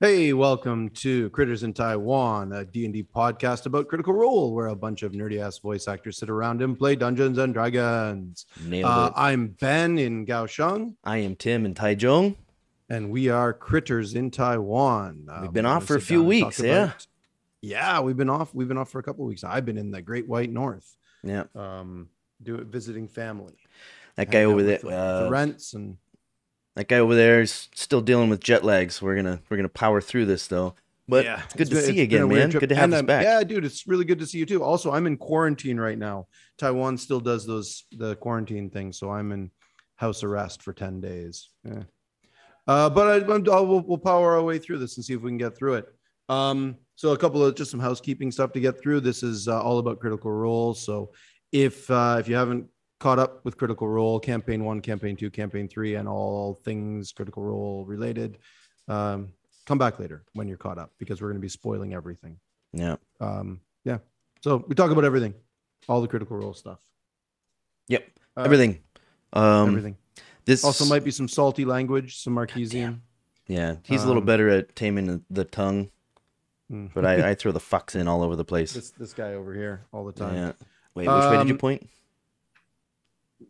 Hey, welcome to Critters in Taiwan, a D&D podcast about Critical Role, where a bunch of nerdy-ass voice actors sit around and play Dungeons and Dragons. Nailed it. I'm Ben in Kaohsiung. I am Tim in Taichung. And we are Critters in Taiwan. We've been off for a few weeks, yeah? Yeah, we've been off. We've been off for a couple of weeks. I've been in the Great White North. Yeah. Visiting family. That guy over there, the rents and... That guy over there is still dealing with jet lags. We're gonna power through this though. But yeah, it's good to see you again, man. Good to have us back. Yeah, dude, it's really good to see you too. Also, I'm in quarantine right now. Taiwan still does the quarantine thing, so I'm in house arrest for 10 days. Yeah. But we'll power our way through this and see if we can get through it. So a couple of just some housekeeping stuff to get through. This is all about Critical Role. So if you haven't caught up with Critical Role, Campaign 1, Campaign 2, Campaign 3, and all things Critical Role related, come back later when you're caught up, because we're going to be spoiling everything. Yeah. Yeah. So we talk about everything, all the Critical Role stuff. Yep. Everything. Everything. This also might be some salty language, some Marquesian. Yeah. He's a little better at taming the tongue, but I throw the fucks in all over the place. This guy over here all the time. Yeah. Wait, which way did you point?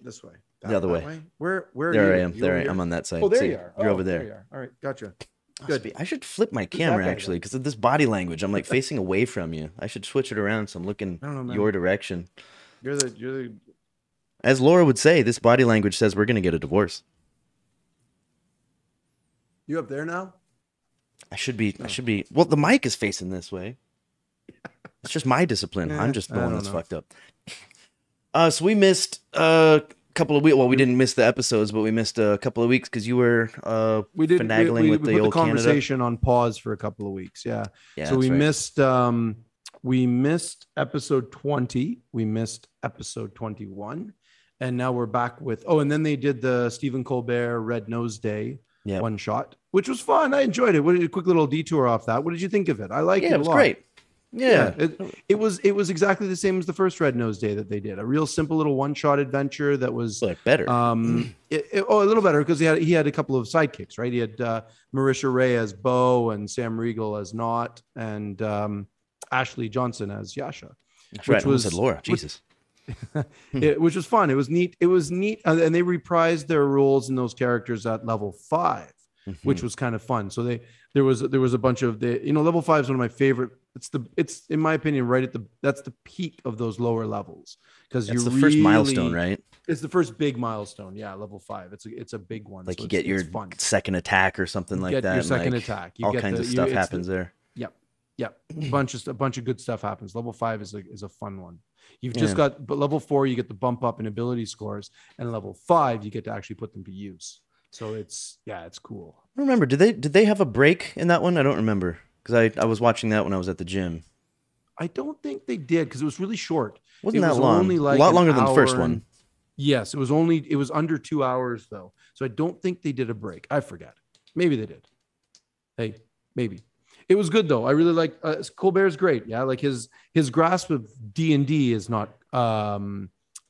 This way. The other way. Where there I am. There I am. I'm on that side. Oh, there you are. You're over there. There you are. All right, gotcha. Good. I should flip my camera actually, because of this body language. I'm like facing away from you. I should switch it around so I'm looking your direction. You're the. As Laura would say, this body language says we're gonna get a divorce. You up there now? I should be. Well, the mic is facing this way. It's just my discipline. I'm just the one that's fucked up. So we missed a couple of weeks. Well, we didn't miss the episodes, but we missed a couple of weeks because you were finagling with the old conversation on pause for a couple of weeks. Yeah. So we missed episode 20. We missed episode 21, and now we're back with. Oh, and then they did the Stephen Colbert Red Nose Day one shot, which was fun. I enjoyed it. What a quick little detour off that. What did you think of it? I liked it. It was great. Yeah, it was exactly the same as the first Red Nose Day that they did. A real simple little one-shot adventure that was better. A little better because he had a couple of sidekicks, right? He had Marisha Ray as Bo and Sam Riegel as Not, and Ashley Johnson as Yasha. Which was Laura. Jesus. Which was fun. It was neat. And they reprised their roles in those characters at level 5, which was kind of fun. So there was a bunch of level 5 is one of my favorite. It's in my opinion that's the peak of those lower levels, because you're the first milestone, right? It's the first big milestone. Yeah, level 5. It's a big one. Like, so you get your second attack or something like that. Your second attack. All kinds of stuff happens there. Yep. A bunch of good stuff happens. Level 5 is a fun one. You've just got, but level 4 you get the bump up in ability scores, and level 5 you get to actually put them to use. So it's cool. I don't remember. Did they have a break in that one? I don't remember, because I was watching that when I was at the gym. I don't think they did, because it was really short. Wasn't that long? Only like a lot longer than the first one. Yes, it was under 2 hours though. So I don't think they did a break. I forget. Maybe they did. Hey, maybe. It was good though. I really like Colbert's great. Yeah, like his grasp of D&D is not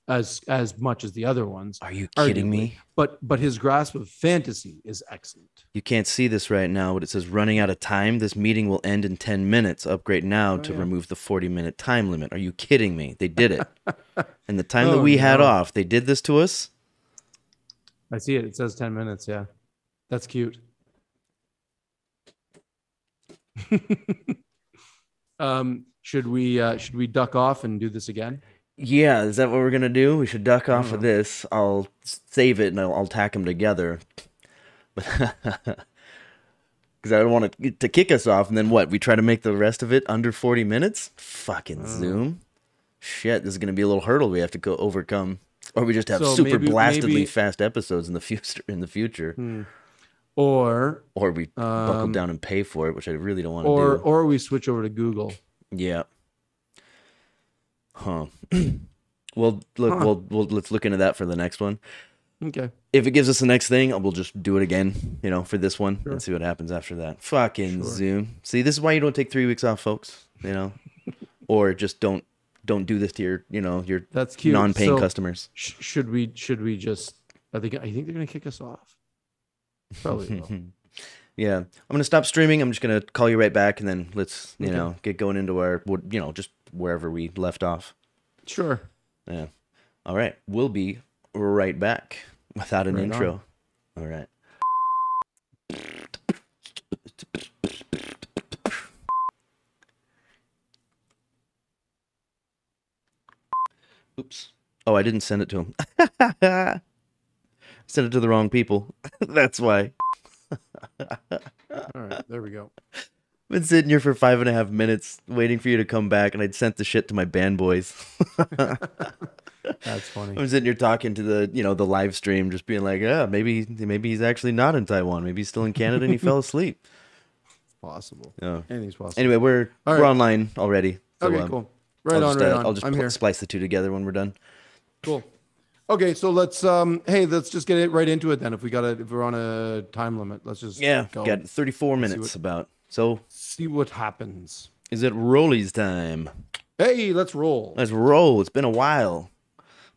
as much as the other ones. Are you kidding me? But his grasp of fantasy is excellent. You can't see this right now, but it says running out of time. This meeting will end in 10 minutes. Upgrade now to remove the 40-minute time limit. Are you kidding me? They did it. And the time that we had off, they did this to us. I see it. It says 10 minutes. Yeah, that's cute. Should we duck off and do this again? Yeah, is that what we're gonna do? We should duck off of this. I'll save it and I'll tack them together. Because I don't want to kick us off, and then what? We try to make the rest of it under 40 minutes? Fucking Zoom. Shit, this is gonna be a little hurdle we have to go overcome, or we just have blastedly fast episodes in the future. Or we buckle down and pay for it, which I really don't want to do. Or we switch over to Google. Yeah. Huh. Well, look, let's look into that for the next one. Okay. If it gives us the next thing, we'll just do it again, for this one and see what happens after that. Fucking Zoom. See, this is why you don't take 3 weeks off, folks. Or just don't do this to your that's cute. Non-paying customers. Should we just? I think they're gonna kick us off. Probably will. Yeah, I'm gonna stop streaming. I'm just gonna call you right back, and then let's Okay. get going into our just wherever we left off. Sure. Yeah. All right, we'll be right back without an Right on. intro. All right. Oops. Oh, I didn't send it to him. Sent it to the wrong people. That's why. All right. There we go. Been sitting here for 5.5 minutes waiting for you to come back, and I'd sent the shit to my band boys. That's funny. I'm sitting here talking to the the live stream, just being like, yeah, maybe he's actually not in Taiwan. Maybe he's still in Canada and he fell asleep. It's possible. Yeah. Anything's possible. Anyway, we're All right. online already. So, Okay, cool. Right I'll on, just, right on. I'll just I'm here. splice the two together when we're done. Cool. Okay, so let's let's just get it right into it then. If we're on a time limit, let's just go. Got 34 minutes about. So See what happens. is it rollies time? Hey, let's roll. Let's roll. It's been a while.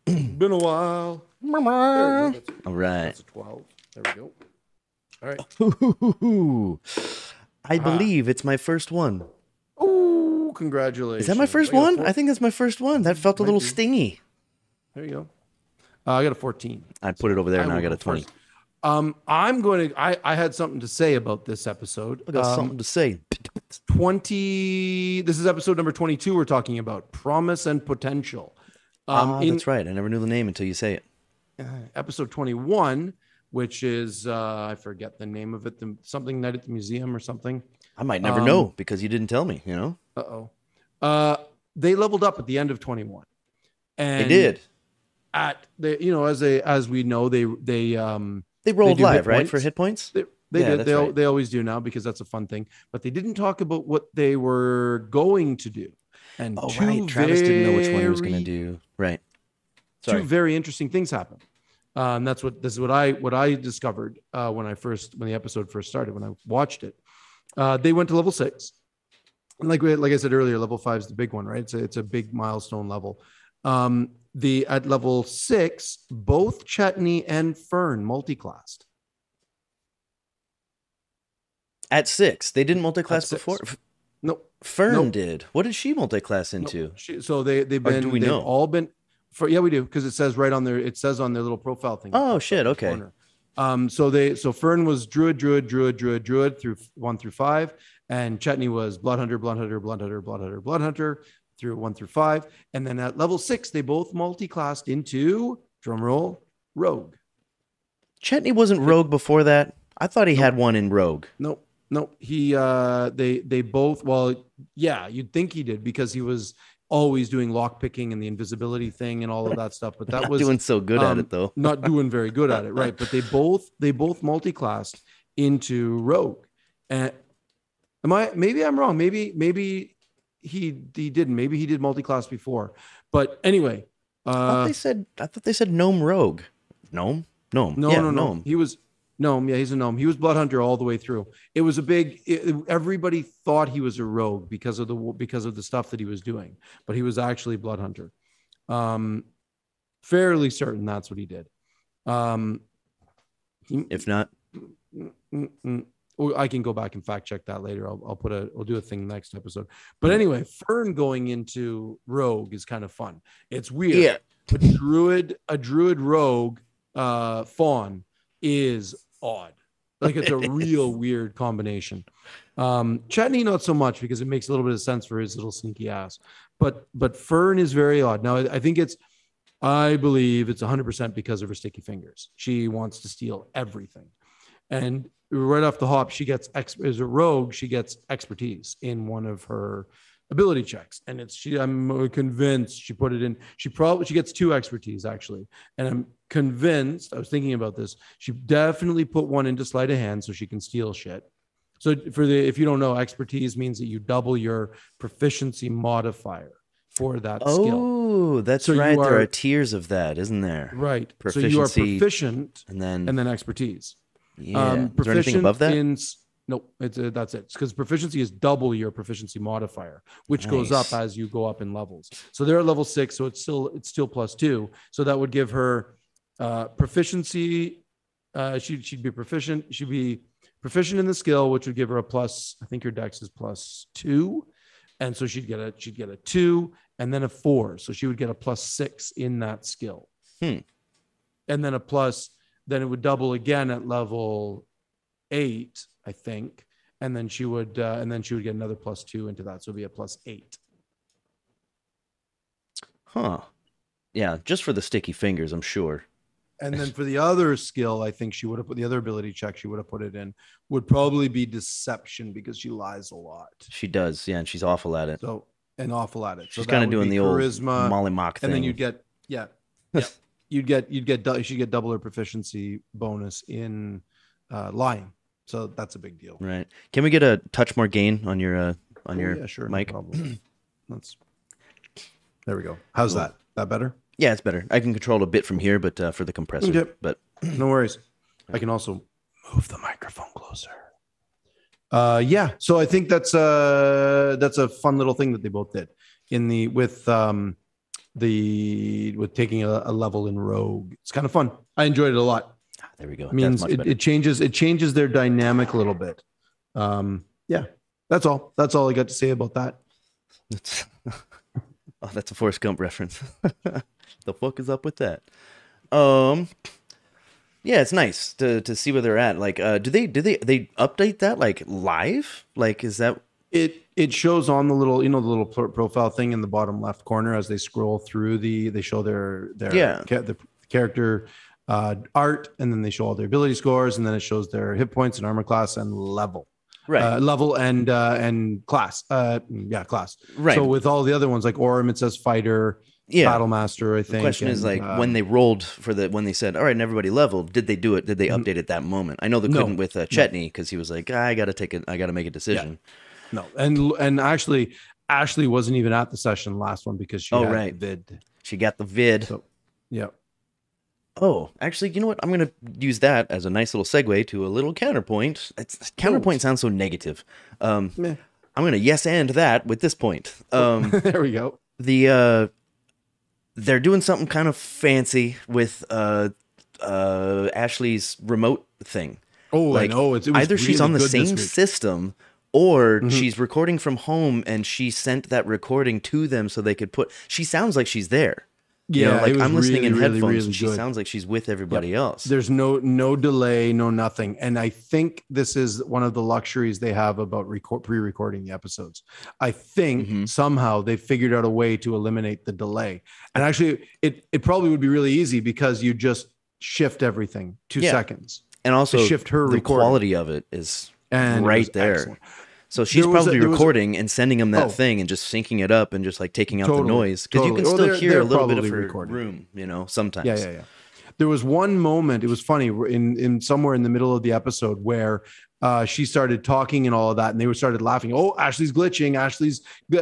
Been a while. There we go. All right. That's a 12. There we go. All right. I believe it's my first one. Oh, congratulations. Is that my first one? I think that's my first one. That felt a little stingy. There you go. I got a 14. I put it over there, and now I got a 20. First. I'm going to. I had something to say about this episode. I got something to say. 20. This is episode number 22. We're talking about promise and potential. That's right. I never knew the name until you say it. Episode 21, which is I forget the name of it. Something Night at the Museum or something. I might never know because you didn't tell me. They leveled up at the end of 21. And they did. As we know, they rolled live, right, for hit points. They did. They always do now because that's a fun thing. But they didn't talk about what they were going to do. And right. Travis didn't know which one he was going to do. Right. Sorry. Two very interesting things happened. This is what I discovered when the episode first started, when I watched it. They went to level 6. And like I said earlier, level 5 is the big one, right? It's a big milestone level. At level 6, both Chetney and Fern multiclassed. At 6, they didn't multiclass before. No, Fern did. What did she multiclass into? They've been. Do we know? All been. Yeah, we do, because it says right on their. It says on their little profile thing. Oh shit! Okay. So Fern was druid through 1 through 5, and Chetney was blood hunter through 1 through 5, and then at level 6 they both multi-classed into drumroll rogue. Chetney wasn't rogue before that. I thought he had one in rogue. No. He they both. Well, yeah, you'd think he did because he was always doing lock picking and the invisibility thing and all of that stuff. But that not was doing so good at it though. Not doing very good at it, right? But they both multi-classed into rogue. And maybe I'm wrong. Maybe he didn't. Maybe he did multi-class before. But anyway, I thought they said gnome rogue. Gnome. No. He was gnome. Yeah, he's a gnome. He was blood hunter all the way through. It was everybody thought he was a rogue because of the stuff that he was doing, but he was actually blood hunter. Fairly certain that's what he did. If not, I can go back and fact check that later. We'll do a thing next episode. But anyway, Fern going into rogue is kind of fun. It's weird. Yeah. A druid rogue fawn is odd. Like, it's a real weird combination. Chetney not so much, because it makes a little bit of sense for his little sneaky ass. But Fern is very odd. Now I believe it's 100% because of her sticky fingers. She wants to steal everything. And right off the hop, as a rogue, she gets expertise in one of her ability checks. And I'm convinced she put it in. She gets 2 expertise, actually. And I'm convinced, I was thinking about this, she definitely put one into sleight of hand so she can steal shit. So if you don't know, expertise means that you double your proficiency modifier for that skill. Oh, that's so right. There are tiers of that, isn't there? Right. Proficiency, so you are proficient and then expertise. Yeah. Is there anything above that? No, that's it. Because proficiency is double your proficiency modifier, which goes up as you go up in levels. So they're at level 6, so it's still +2. So that would give her proficiency. She'd be proficient. She'd be proficient in the skill, which would give her a plus. I think your dex is +2, and so she'd get a 2 and then a 4, so she would get a +6 in that skill. And then a plus. Then it would double again at level 8, I think, and then she would get another +2 into that, so it'd be a +8. Huh. Yeah, just for the sticky fingers, I'm sure. And then for the other skill, I think she would have put the other ability check. She would have put it in. Would probably be deception because she lies a lot. She does, yeah, and she's awful at it. So she's kind of doing the charisma, old Molly Mock thing. and then you'd get she'd get double her proficiency bonus in lying. So that's a big deal. Right? Can we get a touch more gain on your sure, mic? No problem. There we go. How's that? That better? Yeah, it's better. I can control a bit from here, but for the compressor. Okay. But no worries. I can also move the microphone closer. Yeah. So I think that's a fun little thing that they both did with taking a level in Rogue. It's kind of fun. I enjoyed it a lot. There we go. It means it changes their dynamic a little bit. Yeah. That's all I got to say about that. That's a Forrest Gump reference. The fuck is up with that? Yeah, it's nice to see where they're at. Like, do they update that like live? Like, is that it shows on the little profile thing in the bottom left corner as they scroll through they show the character art, and then they show all their ability scores, and then it shows their hit points and armor class and level. Right. Level and class. Class. Right. So with all the other ones like Orm, it says fighter, battle master, I think. The question is like when they rolled when they said, all right, and everybody leveled, did they do it? Did they update it that moment? I know they couldn't with Chetney because he was like, I got to make a decision. Yeah. No. And actually, Ashley wasn't even at the session last one because she had the vid. She got the vid. So, yeah. Oh, actually, you know what? I'm going to use that as a nice little segue to a little counterpoint. Counterpoint sounds so negative. I'm going to yes and that with this point. There we go. They're doing something kind of fancy with Ashley's remote thing. Oh, like, I know. It was either really she's on the same system or she's recording from home and she sent that recording to them so they could she sounds like she's there. Yeah, like I'm listening in headphones really and she sounds like she's with everybody else. There's no delay, no nothing. And I think this is one of the luxuries they have about pre-recording the episodes. I think somehow they figured out a way to eliminate the delay. And actually, it probably would be really easy because you just shift everything 2 seconds. And also shift her the quality of it is right there. Excellent. So she's probably recording and sending them that thing and just syncing it up and just like taking out the noise because you can still hear a little bit of her room, sometimes. Yeah. There was one moment, it was funny, in somewhere in the middle of the episode where she started talking and all of that, and they started laughing. Oh, Ashley's glitching.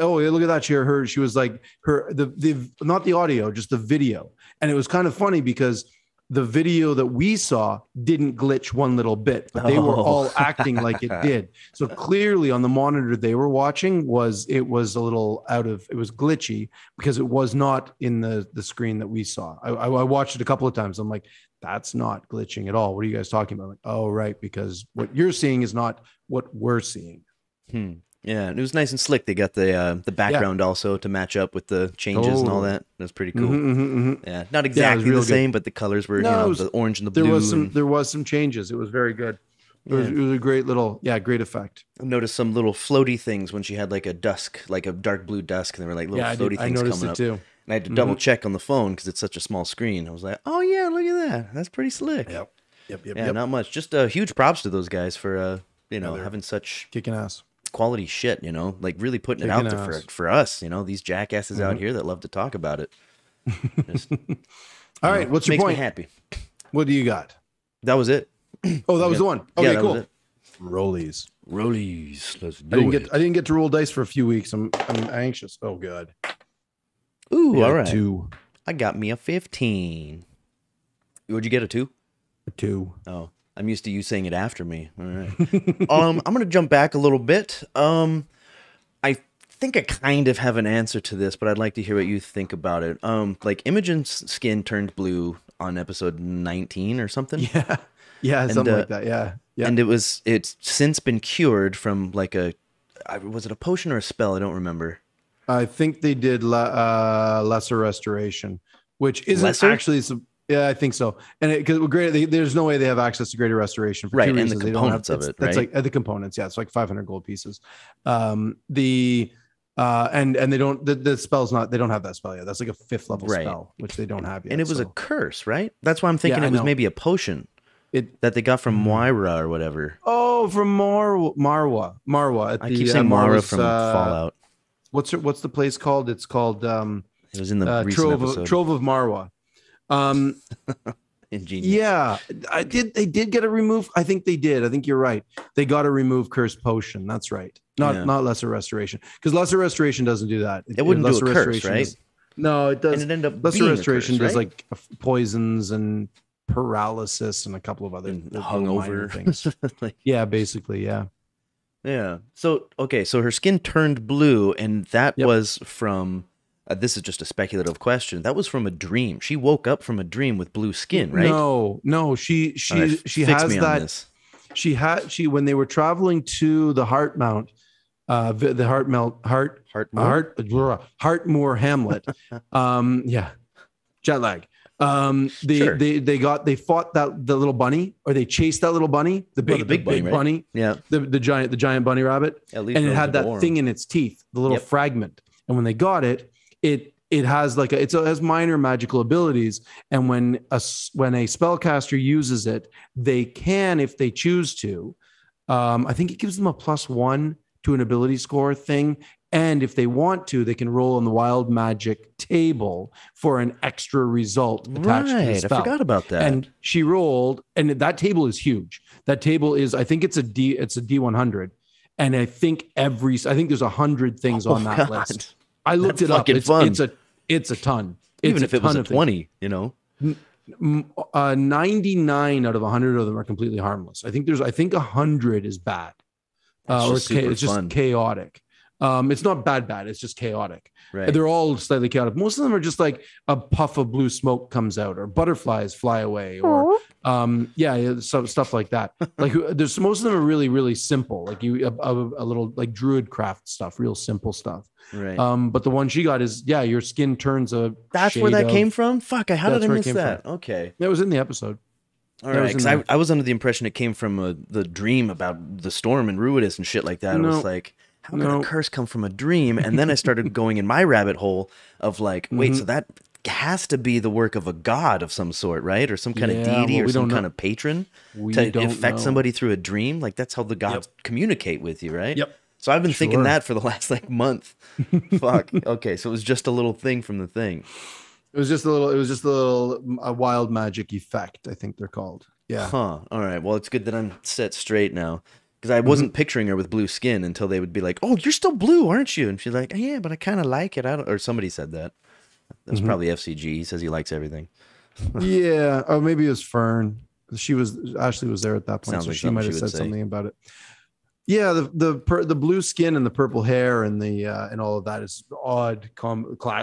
Oh, look at that. She was like the not the audio, just the video, and it was kind of funny because the video that we saw didn't glitch one little bit, but they were all acting like it did. So clearly on the monitor they were watching it was a little it was glitchy because it was not in the screen that we saw. I watched it a couple of times. I'm like, that's not glitching at all. What are you guys talking about? I'm like, oh, right. Because what you're seeing is not what we're seeing. Yeah, and it was nice and slick. They got the background also to match up with the changes and all that. That's pretty cool. Yeah, not exactly the same, but the colors were the orange and the blue. There was some changes. It was very good. It was a great great effect. I noticed some little floaty things when she had like a dark blue dusk, and there were like little floaty things coming up. Too. And I had to double check on the phone because it's such a small screen. I was like, oh yeah, look at that. That's pretty slick. Yep. Not much. Just huge props to those guys for having such kicking ass quality shit, like really putting it out there for us, these jackasses out here that love to talk about it. All right, what's your point? Makes me happy. What do you got? That was it. Oh, that was the one. Okay, yeah, cool. Rollies. Let's do it. I didn't get to roll dice for a few weeks. I'm anxious. Oh god. Ooh, all right. 2. I got me a 15. Would you get a 2? A 2. Oh. I'm used to you saying it after me. All right. I'm going to jump back a little bit. I think I kind of have an answer to this, but I'd like to hear what you think about it. Like Imogen's skin turned blue on episode 19 or something. Yeah. Yeah, And something like that. Yeah. Yeah. and it's since been cured from like was it a potion or a spell? I don't remember. I think they did lesser restoration, which isn't Lesser? actually some. Yeah, I think so. And because there's no way they have access to greater restoration for two Right, and the reasons. They don't have components of it's it, that's right? like the components. Yeah, it's like 500 gold pieces. The and they don't the spell's not they don't have that spell yet. That's like a 5th level Right. spell, which they don't have And yet. it was a So curse, right? That's why I'm yeah, thinking I it was know maybe a potion it. that they got from Moira or whatever. Oh, from Marwa at I keep the saying Moira Marwa's. from Fallout. What's the place called? It's called It was in the recent Trove episode. Trove of Marwa. Um, Ingenious. yeah, They did get it removed. I think they did. I think you're right. They got to remove Cursed Potion. That's right. Yeah. Not Lesser Restoration, because Lesser Restoration doesn't do that. It wouldn't do Lesser a curse, Restoration right? no, it does. And it ended up Lesser being a Restoration curse, does right? like poisons and paralysis and a couple of other And little minor hungover things. Like, Yeah, basically, yeah. yeah. So okay, so her skin turned blue, and that Yep. was from. This is just a speculative question. That was from a dream. She woke up from a dream with blue skin, right? No. She All right, she fix has me on that. this. She when they were traveling to the Heart Mount, the Heartmoor Hamlet. Yeah, jet lag. Sure. They fought the little bunny, or they chased that little bunny, the big bunny, right? bunny, Yeah. the giant bunny rabbit, At least and it those had are that warm. thing in its teeth, the little Yep. fragment. And when they got it, it has like it has minor magical abilities, and when a spellcaster uses it, they can, if they choose to, I think it gives them a +1 to an ability score thing. And if they want to, they can roll on the wild magic table for an extra result attached to the Right. I spell. forgot about that. And she rolled, and that table is huge. That table is, I think it's a D100, and I think there's 100 things on that God. list. I looked That's it up. fucking fun. It's a ton. Even It's if it was ton a of things. 20, you know. 99 out of 100 of them are completely harmless. I think 100 is bad, That's or just it's super fun. just chaotic. It's not bad. It's just chaotic. Right. They're all slightly chaotic. Most of them are just like a puff of blue smoke comes out, or butterflies fly away, or stuff like that. Like there's most of them are really, really simple. Like a little like druid craft stuff, real simple stuff. Right. But the one she got is your skin turns a. That's where that came from? Fuck, how did I miss that? From. Okay. It was in the episode. All right, because I was under the impression it came from the dream about the storm and Ruidus and shit like that. No. I was like, how could a curse come from a dream? And then I started going in my rabbit hole of like, wait, so that has to be the work of a god of some sort, right? Or some kind of deity or some kind of patron to affect somebody through a dream. Like that's how the gods communicate with you, right? Yep. So I've been thinking that for the last like month. Fuck. Okay, so it was just a little thing from the thing. It was just a little wild magic effect, I think they're called. Yeah. Huh. All right. Well, it's good that I'm set straight now. Because I wasn't picturing her with blue skin until they would be like, "Oh, you're still blue, aren't you?" And she's like, "Yeah, but I kind of like it." Or somebody said that. That was probably FCG. He says he likes everything. Yeah. Or maybe it was Fern. Ashley was there at that point, Sounds so like she might have something she said would say. something about it. Yeah, the blue skin and the purple hair and the and all of that is odd,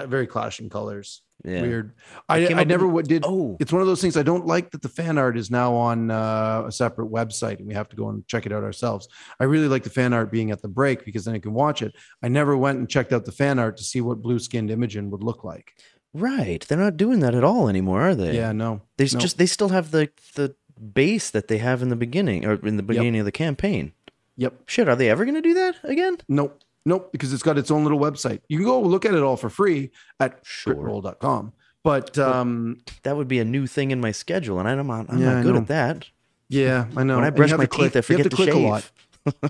very clashing colors. Yeah. Weird. I never did. Oh. It's one of those things. I don't like that the fan art is now on a separate website and we have to go and check it out ourselves. I really like the fan art being at the break because then you can watch it. I never went and checked out the fan art to see what blue skinned Imogen would look like. Right. They're not doing that at all anymore, are they? Yeah, no. They still have the base that they have in the beginning or in the beginning of the campaign. Yep. Shit, are they ever going to do that again? Nope, because it's got its own little website. You can go look at it all for free at crittersroll.com. But that would be a new thing in my schedule, and I'm not good at that. Yeah, I know. When I brush my teeth, I forget to shave. A lot.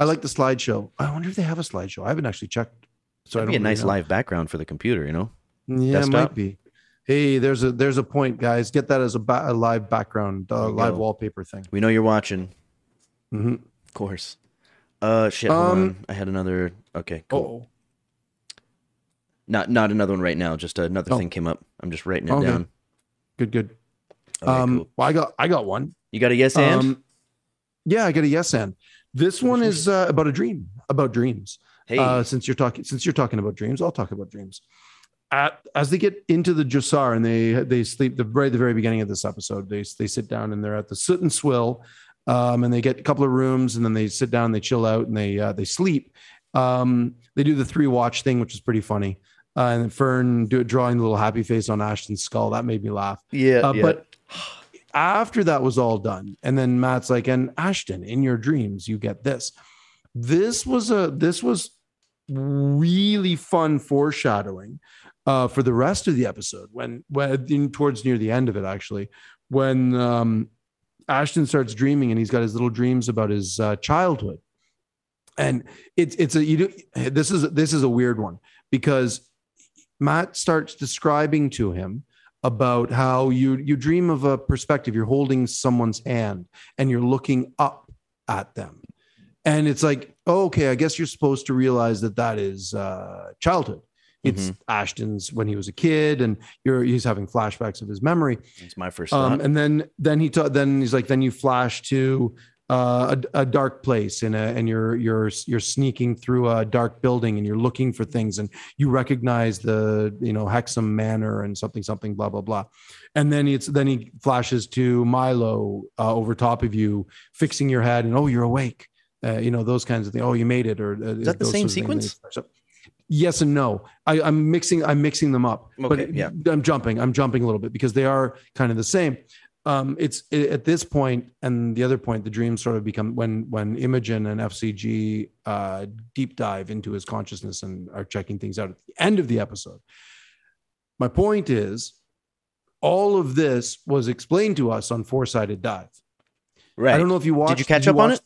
I like the slideshow. I wonder if they have a slideshow. I haven't actually checked. So That'd be a nice live background for the computer, you know? Yeah, Desktop. it might be. Hey, there's a point, guys. Get that as a live background, live wallpaper thing. We know you're watching. Mm-hmm. Of course. Shit, hold on. I had another. Okay, cool. Not another one right now. Just another thing came up. I'm just writing it down. Good. Okay, cool. Well, I got one. You got a yes and? Yeah, I got a yes and. This one is about a dream, about dreams. Hey, since you're talking about dreams, I'll talk about dreams. as they get into the Jussar and they sleep right at the very beginning of this episode, they sit down and they're at the Soot and Swill, and they get a couple of rooms and then they sit down, they chill out, and they sleep. They do the 3 watch thing, which is pretty funny. And Fern drawing the little happy face on Ashton's skull, that made me laugh. Yeah. But after that was all done, and then Matt's like, "And Ashton, in your dreams, you get this." This was really fun foreshadowing for the rest of the episode. When towards near the end of it, actually, when Ashton starts dreaming and he's got his little dreams about his childhood, and this is a weird one, because Matt starts describing to him about how you dream of a perspective. You're holding someone's hand and you're looking up at them. And it's like, oh, okay, I guess you're supposed to realize that is childhood. It's Ashton's when he was a kid, and he's having flashbacks of his memory. It's my first thought. And then he's like, then you flash to a dark place and you're sneaking through a dark building and you're looking for things and you recognize the Hexham Manor and something blah blah blah, and then he flashes to Milo over top of you fixing your head and, oh, you're awake, those kinds of things. Oh, you made it. Or is that the same sequence? Yes and no. I'm mixing them up. Okay, but yeah. I'm jumping a little bit because they are kind of the same. It's at this point and the other point, the dreams sort of become when Imogen and FCG deep dive into his consciousness and are checking things out at the end of the episode. My point is, all of this was explained to us on Four-Sided Dive. Right. I don't know if you watched. Did you catch up on it?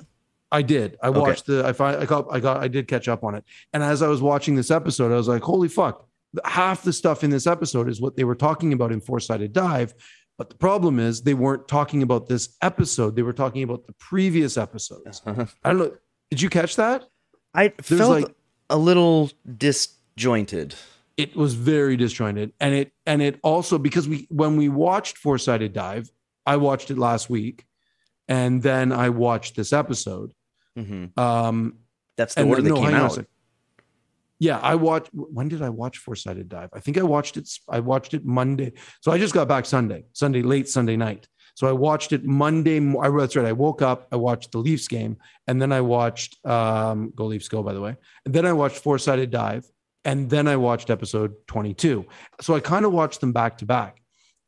I did. I watched I did catch up on it. And as I was watching this episode, I was like, holy fuck. Half the stuff in this episode is what they were talking about in Four-Sided Dive. But the problem is they weren't talking about this episode. They were talking about the previous episodes. I don't know. Did you catch that? I felt a little disjointed. It was very disjointed. And it also, because when we watched Four-Sided Dive, I watched it last week, and then I watched this episode. That's the order they came out. Yeah, when did I watch Four-Sided Dive? I think I watched it Monday. So I just got back late Sunday night. So I watched it Monday. That's right. I woke up, I watched the Leafs game, and then I watched Go Leafs Go, by the way. And then I watched Four-Sided Dive, and then I watched episode 22. So I kind of watched them back to back.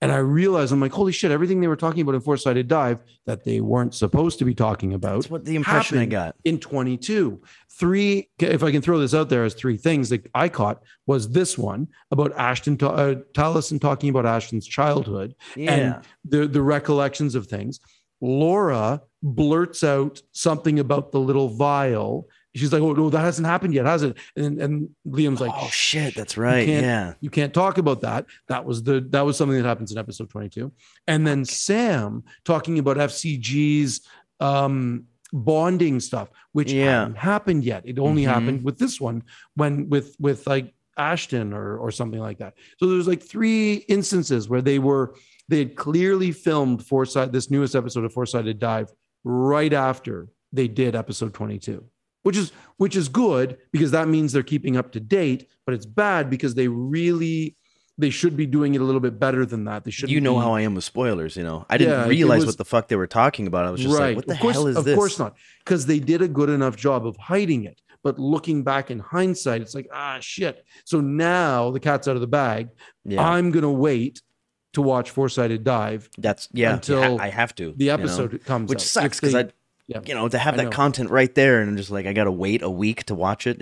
And I realized, I'm like, holy shit, everything they were talking about in Four-Sided Dive that they weren't supposed to be talking about. That's what the impression I got. In 22. If I can throw this out there as 3 things that I caught, was this one about Ashton, Taliesin talking about Ashton's childhood and the recollections of things. Laura blurts out something about the little vial. She's like, oh, no, that hasn't happened yet, has it? And Liam's like, oh, shit, that's right. You can't talk about that. That was something that happens in episode 22. And then Sam talking about FCG's bonding stuff, which hadn't happened yet. It only happened with this one when with like Ashton or something like that. So there's like 3 instances where they had clearly filmed this newest episode of Four-Sided Dive right after they did episode 22. Which is good, because that means they're keeping up to date, but it's bad because they should be doing it a little bit better than that. They should. How I am with spoilers. I didn't realize what the fuck they were talking about. I was just like, what the hell is this? Of course not, because they did a good enough job of hiding it. But looking back in hindsight, it's like, shit. So now the cat's out of the bag. Yeah. I'm gonna wait to watch Four-Sided Dive. Until I have to. The episode comes, which out. Sucks because to have that content right there, and I'm just like, I gotta wait a week to watch it,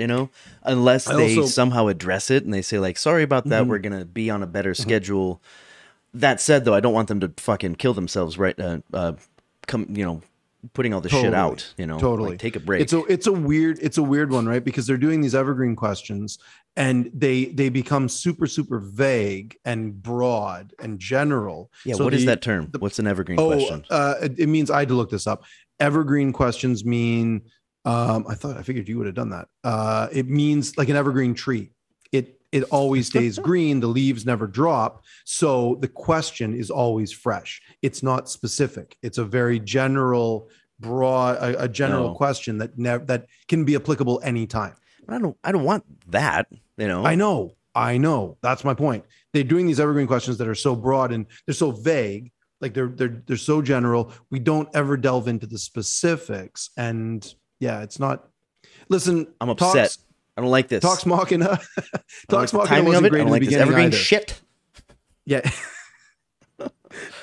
unless they somehow address it and they say like, sorry about that, we're gonna be on a better schedule. That said, though, I don't want them to fucking kill themselves, right? Putting all this shit out, totally. Like, take a break. It's a weird one, right? Because they're doing these evergreen questions and they become super, super vague and broad and general. Yeah. So what is that term? What's an evergreen question? It means, I had to look this up. Evergreen questions mean, I figured you would have done that. It means like an evergreen tree. It always stays green. The leaves never drop. So the question is always fresh. It's not specific. It's a very general, broad, a general question that can be applicable anytime. I don't want that. I know. I know. That's my point. They're doing these evergreen questions that are so broad and they're so vague. Like they're so general. We don't ever delve into the specifics. And yeah, it's not. Listen, I'm upset. I don't like this. Talks Machina. Talks like Machina wasn't great in the beginning evergreen either. Shit. Yeah.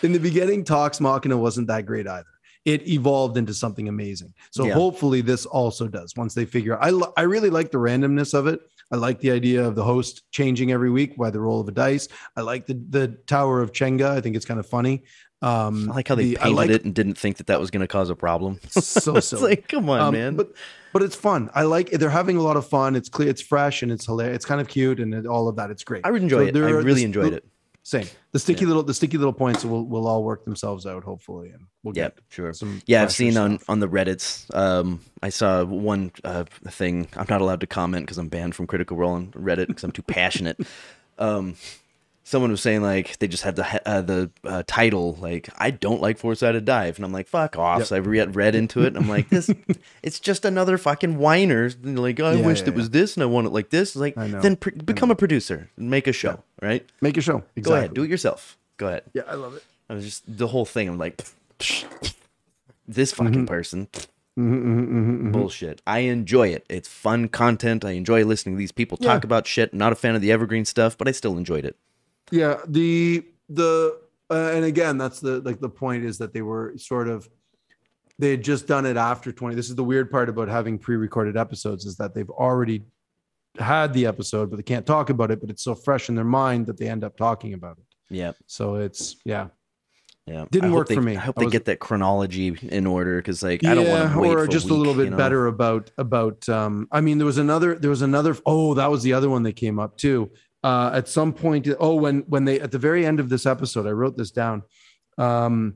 In the beginning, Talks Machina wasn't that great either. It evolved into something amazing. So hopefully this also does once they figure out. I really like the randomness of it. I like the idea of the host changing every week by the roll of a dice. I like the Tower of Chenga. I think it's kind of funny. I like how they painted it and didn't think that was going to cause a problem. So silly. It's like, come on, man. But it's fun. I like it. They're having a lot of fun. It's clear, it's fresh, and it's hilarious. It's kind of cute, and all of that. It's great. I enjoy it. I really enjoyed it. Same. The sticky little points will all work themselves out, hopefully, and we'll get sure. I've seen on the Reddits. I saw one thing. I'm not allowed to comment because I'm banned from Critical Role on Reddit because I'm too passionate. Someone was saying like they just had the title like I don't like Four-Sided Dive, and I'm like fuck off. Yep. So I read into it, and I'm like it's just another fucking whiner. Like I wish it was this, and I want it like this. It's like then become a producer and make a show, right? Make a show. Exactly. Go ahead, do it yourself. Go ahead. Yeah, I love it. I was just the whole thing. I'm like this fucking person. Bullshit. I enjoy it. It's fun content. I enjoy listening to these people talk about shit. I'm not a fan of the evergreen stuff, but I still enjoyed it. Yeah, and again, that's the point is that they had just done it after 20. This is the weird part about having pre-recorded episodes is that they've already had the episode, but they can't talk about it, but it's so fresh in their mind that they end up talking about it. Yeah. So it's didn't work for me. I hope they get that chronology in order because I don't want to wait or just a little bit better about I mean there was another that was the other one that came up too. At some point, when they at the very end of this episode, I wrote this down. When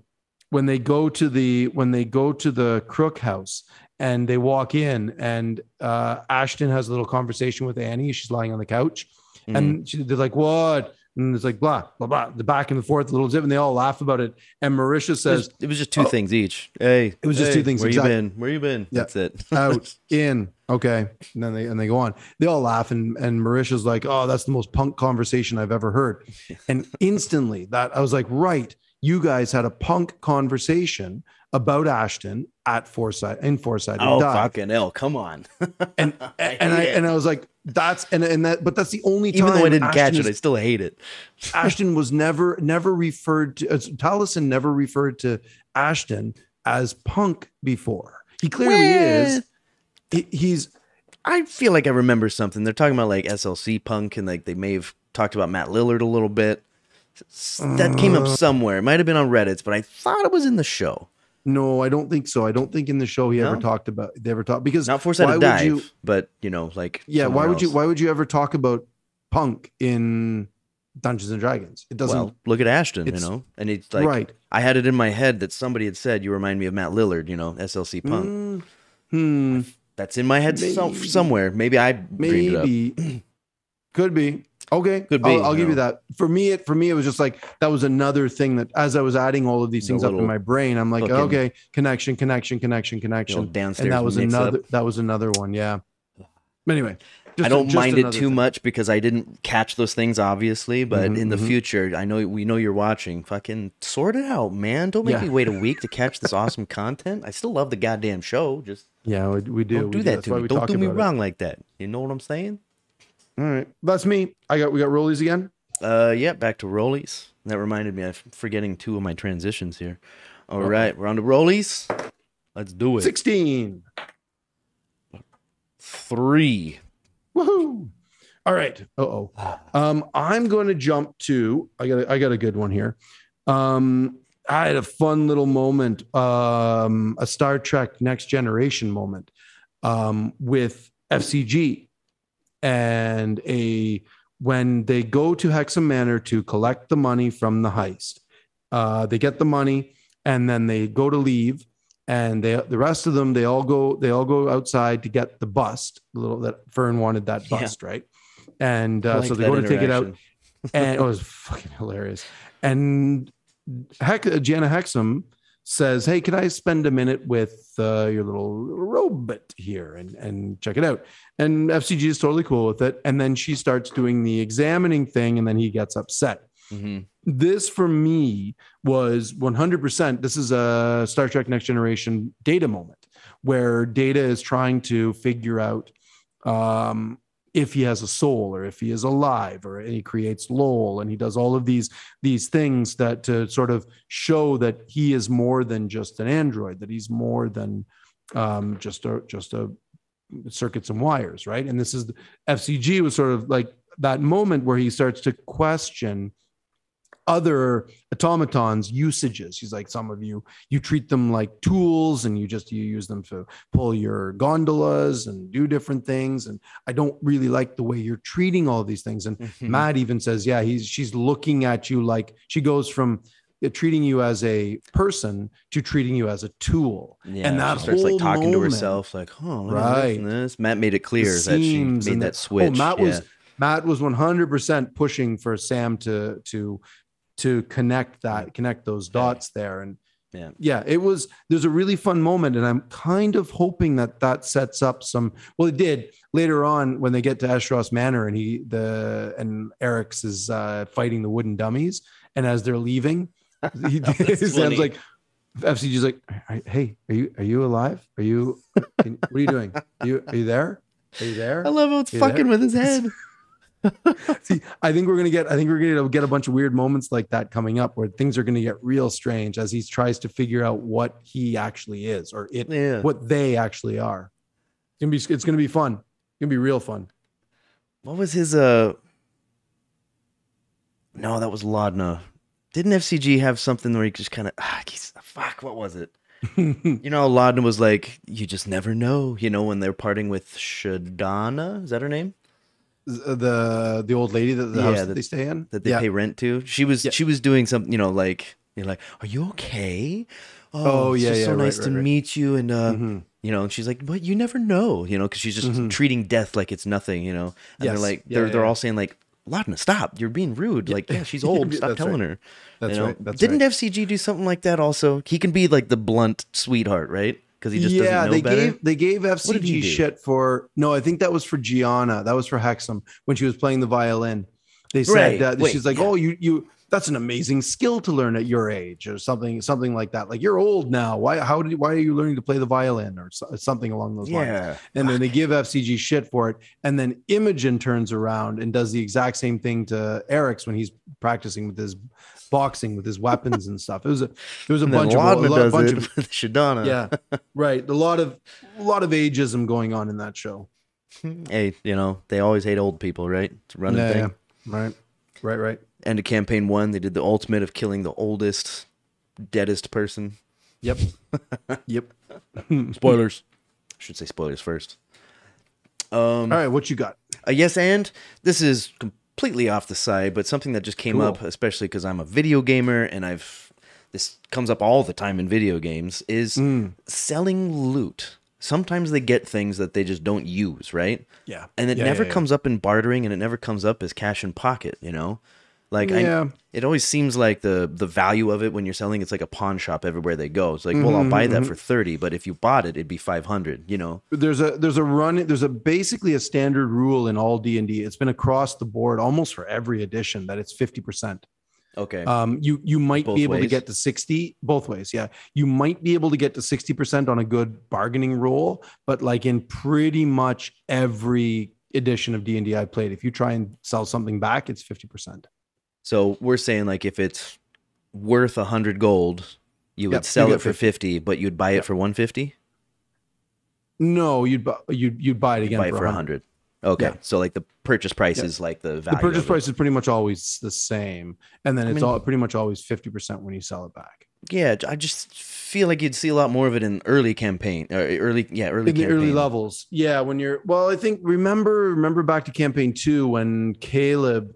they go to the Crook house and they walk in, and Ashton has a little conversation with Annie. She's lying on the couch, and they're like, "What?" And it's like blah blah blah, the back and forth, a little zip, and they all laugh about it. And Marisha says, "It was just two things each." Hey, it was just two things. Where you been? Where you been? Yeah. That's it. Out, in, okay, and then they go on. They all laugh, and Marisha's like, "Oh, that's the most punk conversation I've ever heard." And instantly, that I was like, "Right, you guys had a punk conversation about Ashton at Foresight and Oh, fucking hell, come on!" and I was like, "That's but that's the only time." Even though I didn't catch it, I still hate it. Ashton was never referred to. Taliesin never referred to Ashton as punk before. He clearly is. He's. I feel like I remember something. They're talking about like SLC punk, and like they may have talked about Matt Lillard a little bit. That came up somewhere. It might have been on Reddit, but I thought it was in the show. No, I don't think so. I don't think in the show they ever talked because not Four-Sided Dive, but like why would you ever talk about punk in Dungeons and Dragons? It doesn't. Well, look at Ashton, and it's like right. I had it in my head that somebody had said you remind me of Matt Lillard, SLC punk. That's in my head somewhere. Maybe I dreamed it up. Could be. Okay, could be. I'll give you that. For me, it was just like that was another thing that as I was adding all of these things up in my brain, I'm like, okay, connection, downstairs, and that was another one. Yeah. Anyway, I don't mind it too much because I didn't catch those things, obviously. But in the future, we know you're watching. Fucking sort it out, man. Don't make me wait a week to catch this awesome content. I still love the goddamn show. Just we do. Don't do that to me. Don't do me wrong like that. You know what I'm saying? All right, that's me. We got rollies again. Back to rollies. That reminded me. I'm forgetting two of my transitions here. All right, we're on to rollies. Let's do it. 16. 3. Woohoo! All right. I'm going to jump to. I got a good one here. I had a fun little moment. A Star Trek Next Generation moment with FCG. And when they go to Hexham Manor to collect the money from the heist, they get the money and then they go to leave, and the rest of them they all go outside to get the bust. That Fern wanted that bust, right? And so they go to take it out, and it was fucking hilarious. And Jana Hexham says, "Hey, can I spend a minute with your little robot here and check it out?" And FCG is totally cool with it. And then she starts doing the examining thing, and then he gets upset. Mm-hmm. This for me was 100%. This is a Star Trek Next Generation Data moment where Data is trying to figure out if he has a soul or if he is alive, or he creates lol, and he does all of these things that to sort of show that he is more than just an android, that he's more than just a circuits and wires, right? And this is FCG was sort of like that moment where he starts to question other automatons usages. He's like, some of you treat them like tools, and you use them to pull your gondolas and do different things, and I don't really like the way you're treating all of these things. And Matt even says, yeah, she's looking at you like, she goes from treating you as a person to treating you as a tool. Yeah, and that she starts whole like talking to moment, herself like, oh, right, this. Matt made it clear that she made that switch. Matt was 100% pushing for Sam to connect those dots there. And there's a really fun moment, and I'm kind of hoping that sets up some, well, it did later on when they get to Esros Manor, and Eric's is fighting the wooden dummies, and as they're leaving, Sam's like, FCG's like, hey, are you alive? What are you doing? Are you there? I love how it's fucking with his head. See, I think we're gonna get a bunch of weird moments like that coming up, where things are gonna get real strange as he tries to figure out what he actually is, or what they actually are. It's gonna be fun. It's gonna be real fun. What was his No, that was Laudna. Didn't FCG have something where he just kind of fuck? What was it? Laudna was like, you just never know. When they're parting with Shadana, is that her name? The old lady that the house that they stay in, that they pay rent to. She was doing something, like, you're like, are you okay? It's so nice to meet you. And and she's like, but you never know, because she's just treating death like it's nothing, and they're like, they're all saying like, Laudna, stop, you're being rude. Like, yeah, she's old, stop telling her. That's right. Didn't FCG do something like that also? He can be like the blunt sweetheart, right? Because he just doesn't know better. They gave FCG shit for, no, I think that was for Gianna. That was for Hexam when she was playing the violin. They said that she's like, oh, you that's an amazing skill to learn at your age, or something like that. Like, you're old now. Why are you learning to play the violin, or something along those lines? And then they give FCG shit for it. And then Imogen turns around and does the exact same thing to Eric's when he's practicing with his boxing with his weapons and stuff. It was a bunch of Shadana. Yeah, right. A lot of ageism going on in that show. Hey, they always hate old people, right? It's a running thing. Yeah. Right. End of campaign 1, they did the ultimate of killing the oldest, deadest person. Yep. Spoilers. I should say spoilers first. All right, what you got? Yes, and this is completely off the side, but something that just came up, especially because I'm a video gamer, and this comes up all the time in video games, is selling loot. Sometimes they get things that they just don't use, right? Yeah. And it never comes up in bartering, and it never comes up as cash in pocket, Like, it always seems like the value of it when you're selling, it's like a pawn shop everywhere they go. It's like, well, I'll buy that for 30, but if you bought it, it'd be 500, There's basically a standard rule in all D&D. It's been across the board almost for every edition that it's 50%. Okay. You might be able to get to 60 both ways. Yeah. You might be able to get to 60% on a good bargaining roll, but like in pretty much every edition of D&D I played, if you try and sell something back, it's 50%. So we're saying, like, if it's worth 100 gold, you would sell it for 50, but you'd buy it for 150? No, you'd buy it again for 100. Okay. Yeah. So like the purchase price is like the value. The purchase price is pretty much always the same. And then it's pretty much always 50% when you sell it back. Yeah. I just feel like you'd see a lot more of it in early campaign or early levels. Yeah. When I think remember back to campaign 2 when Caleb,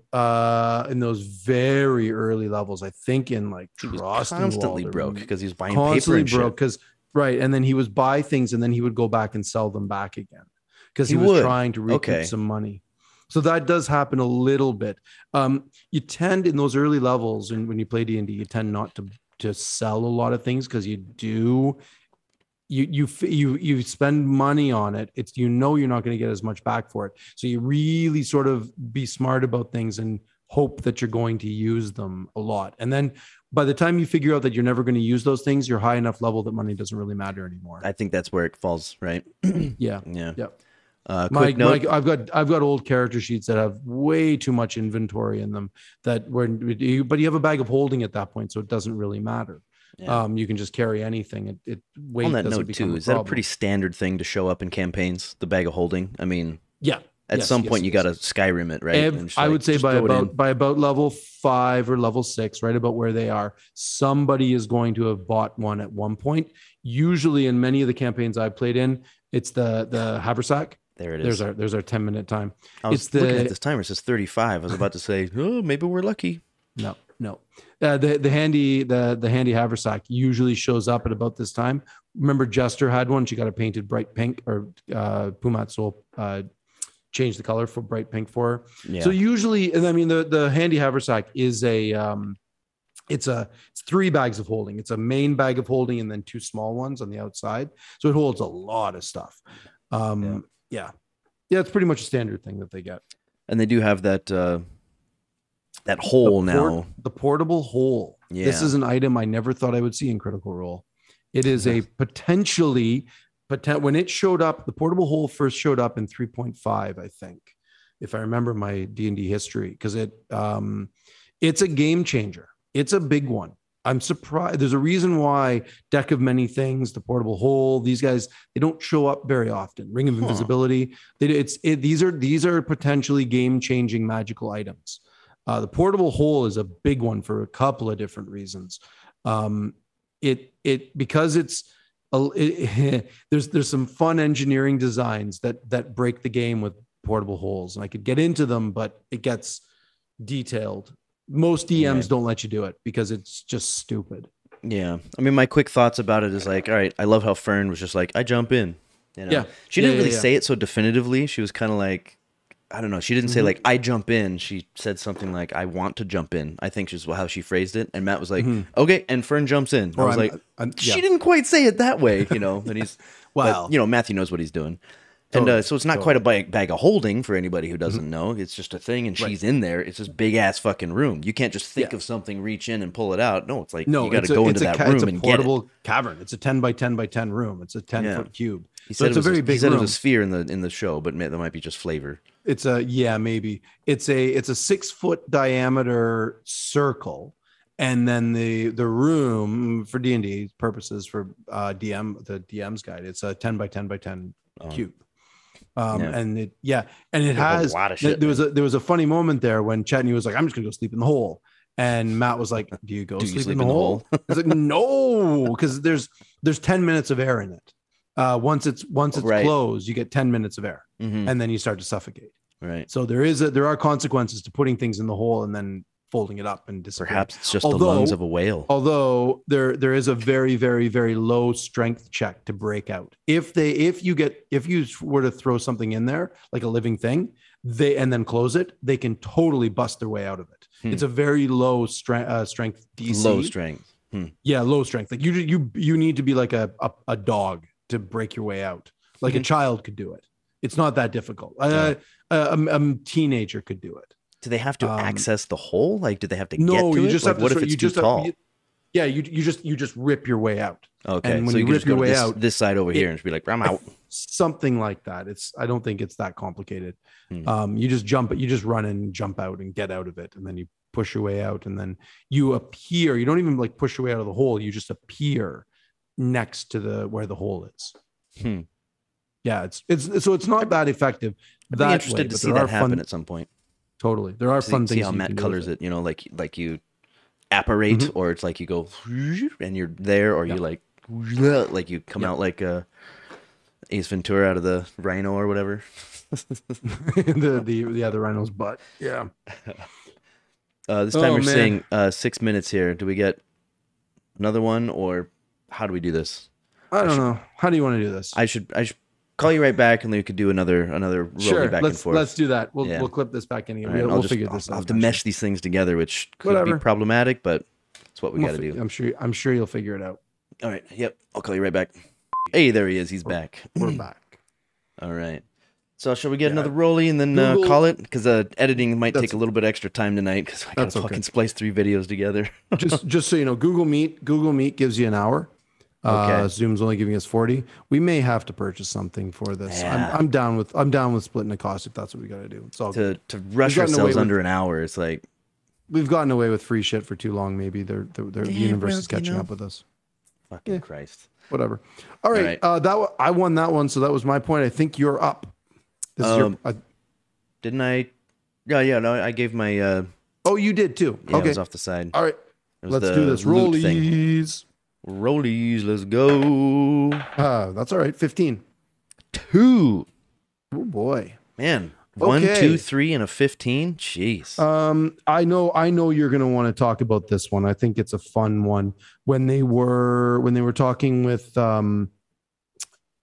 in those very early levels, I think in like he was constantly broke because he was buying constantly paper and broke right. And then he was buy things and then he would go back and sell them back again, because he was trying to recoup some money. So that does happen a little bit. You tend in those early levels, and when you play D&D, you tend not to to sell a lot of things, because you spend money on it. It's, you're not going to get as much back for it. So you really sort of be smart about things and hope that you're going to use them a lot. And then by the time you figure out that you're never going to use those things, you're high enough level that money doesn't really matter anymore. I think that's where it falls, right? Yeah. Yeah. Mike, I've got old character sheets that have way too much inventory in them, but you have a bag of holding at that point, so it doesn't really matter. Yeah. You can just carry anything. Weight on that doesn't note become too, a is that a problem. pretty standard thing to show up in campaigns? The bag of holding. I mean, Yeah. at some point you got to Skyrim it, right? I would say by about level 5 or level 6, right about where they are, somebody is going to have bought one at one point. Usually, in many of the campaigns I've played in, it's the haversack. There it is. There's our 10-minute time. I was looking at this timer. It says 35. I was about to say, oh, maybe we're lucky. No. The handy haversack usually shows up at about this time. Remember, Jester had one. She got it painted bright pink, or Pumat Soul changed the color for bright pink for her. Yeah. So usually, and I mean, the handy haversack is it's 3 bags of holding. It's a main bag of holding and then 2 small ones on the outside. So it holds a lot of stuff. Yeah, it's pretty much a standard thing that they get. And they do have that that hole now. The portable hole. Yeah. This is an item I never thought I would see in Critical Role. It is a when it showed up, the portable hole first showed up in 3.5, I think, if I remember my D&D history, because it's a game changer. It's a big one. I'm surprised. There's a reason why Deck of Many Things, the portable hole, these guys, they don't show up very often. Ring of Invisibility. These are potentially game-changing magical items. The portable hole is a big one for a couple of different reasons. Because there's some fun engineering designs that break the game with portable holes, and I could get into them, but it gets detailed. Most DMs don't let you do it because it's just stupid. Yeah. I mean, my quick thoughts about it is like, all right, I love how Fern was just like, I jump in. You know? Yeah. She didn't really say it so definitively. She was kind of like, I don't know. She didn't say like, I jump in. She said something like, I want to jump in, I think is how she phrased it. And Matt was like, okay. And Fern jumps in. I was like, she didn't quite say it that way, you know, and he's, well, you know, Matthew knows what he's doing. And so it's not quite a bag of holding for anybody who doesn't know. It's just a thing, and she's in there. It's this big ass fucking room. You can't just think of something, reach in, and pull it out. No, it's like you got to go into that room and get it. It's a portable cavern. It's a 10 by 10 by 10 room. It's a 10-foot cube. He said it's a very big room. He said it was a sphere in the show, but that might be just flavor. It's maybe it's a 6-foot diameter circle, and then the room for D&D purposes for the DM's guide. It's a 10 by 10 by 10 cube. And it has a lot of shit. There was a funny moment there when Chetney was like, I'm just gonna go sleep in the hole, and Matt was like, do you sleep in the hole? I was like, no, because there's 10 minutes of air in it. Once it's closed, you get 10 minutes of air, and then you start to suffocate. Right. So there are consequences to putting things in the hole and then folding it up and disappearing. Perhaps it's just the lungs of a whale. Although there is a very, very, very low strength check to break out. If you were to throw something in there, like a living thing, and then close it, they can totally bust their way out of it. It's a very low strength DC. Low strength. Yeah, low strength. Like you need to be like a dog to break your way out. Like a child could do it. It's not that difficult. A teenager could do it. Do they have to access the hole? Like, do they have to get to you it? just like, have to, what if it's too tall? You just rip your way out. Okay, and when you rip your way out, this side over here, and just be like, I'm out. Something like that. I don't think it's that complicated. You just run and jump out and get out of it, and then you push your way out, and then you appear. You don't even like push your way out of the hole. You just appear next to where the hole is. Yeah, it's not that effective. I'd be interested to see that happen at some point. Totally. There are fun things. See how Matt colors it, you know, like you apparate, or it's like you go and you're there, or you like you come out like Ace Ventura out of the rhino or whatever. the rhino's butt. Yeah. This time we're saying 6 minutes here. Do we get another one, or how do we do this? I don't know. How do you want to do this? I should call you right back, and then we could do another roll back and forth. Let's do that. We'll clip this back in again. Right, we'll figure this out. I'll have to mesh these things together, which could be problematic, but That's what we got to do. I'm sure you'll figure it out. All right. Yep. I'll call you right back. Hey, there he is. He's back. We're back. All right. So shall we get another rollie and then call it? Because editing might take a little bit extra time tonight because I got to fucking splice 3 videos together. just so you know, Google Meet gives you an hour. Okay. Zoom's only giving us 40. We may have to purchase something for this. Yeah. I'm down with splitting the cost if that's what we got to do. It's all to rush ourselves under an hour. It's like we've gotten away with free shit for too long. Maybe the universe is catching up with us. Fucking Christ. Whatever. All right. I won that one, so that was my point. I think you're up. This is didn't I? Yeah. No, I gave my. Oh, you did too. Yeah, okay. It was off the side. All right. Let's do this. Rollies. Rollies, let's go. That's all right. 15. 2. Oh boy, man. 1, 2, 3, and a 15. Jeez. I know you're gonna want to talk about this one. I think it's a fun one. When they were talking with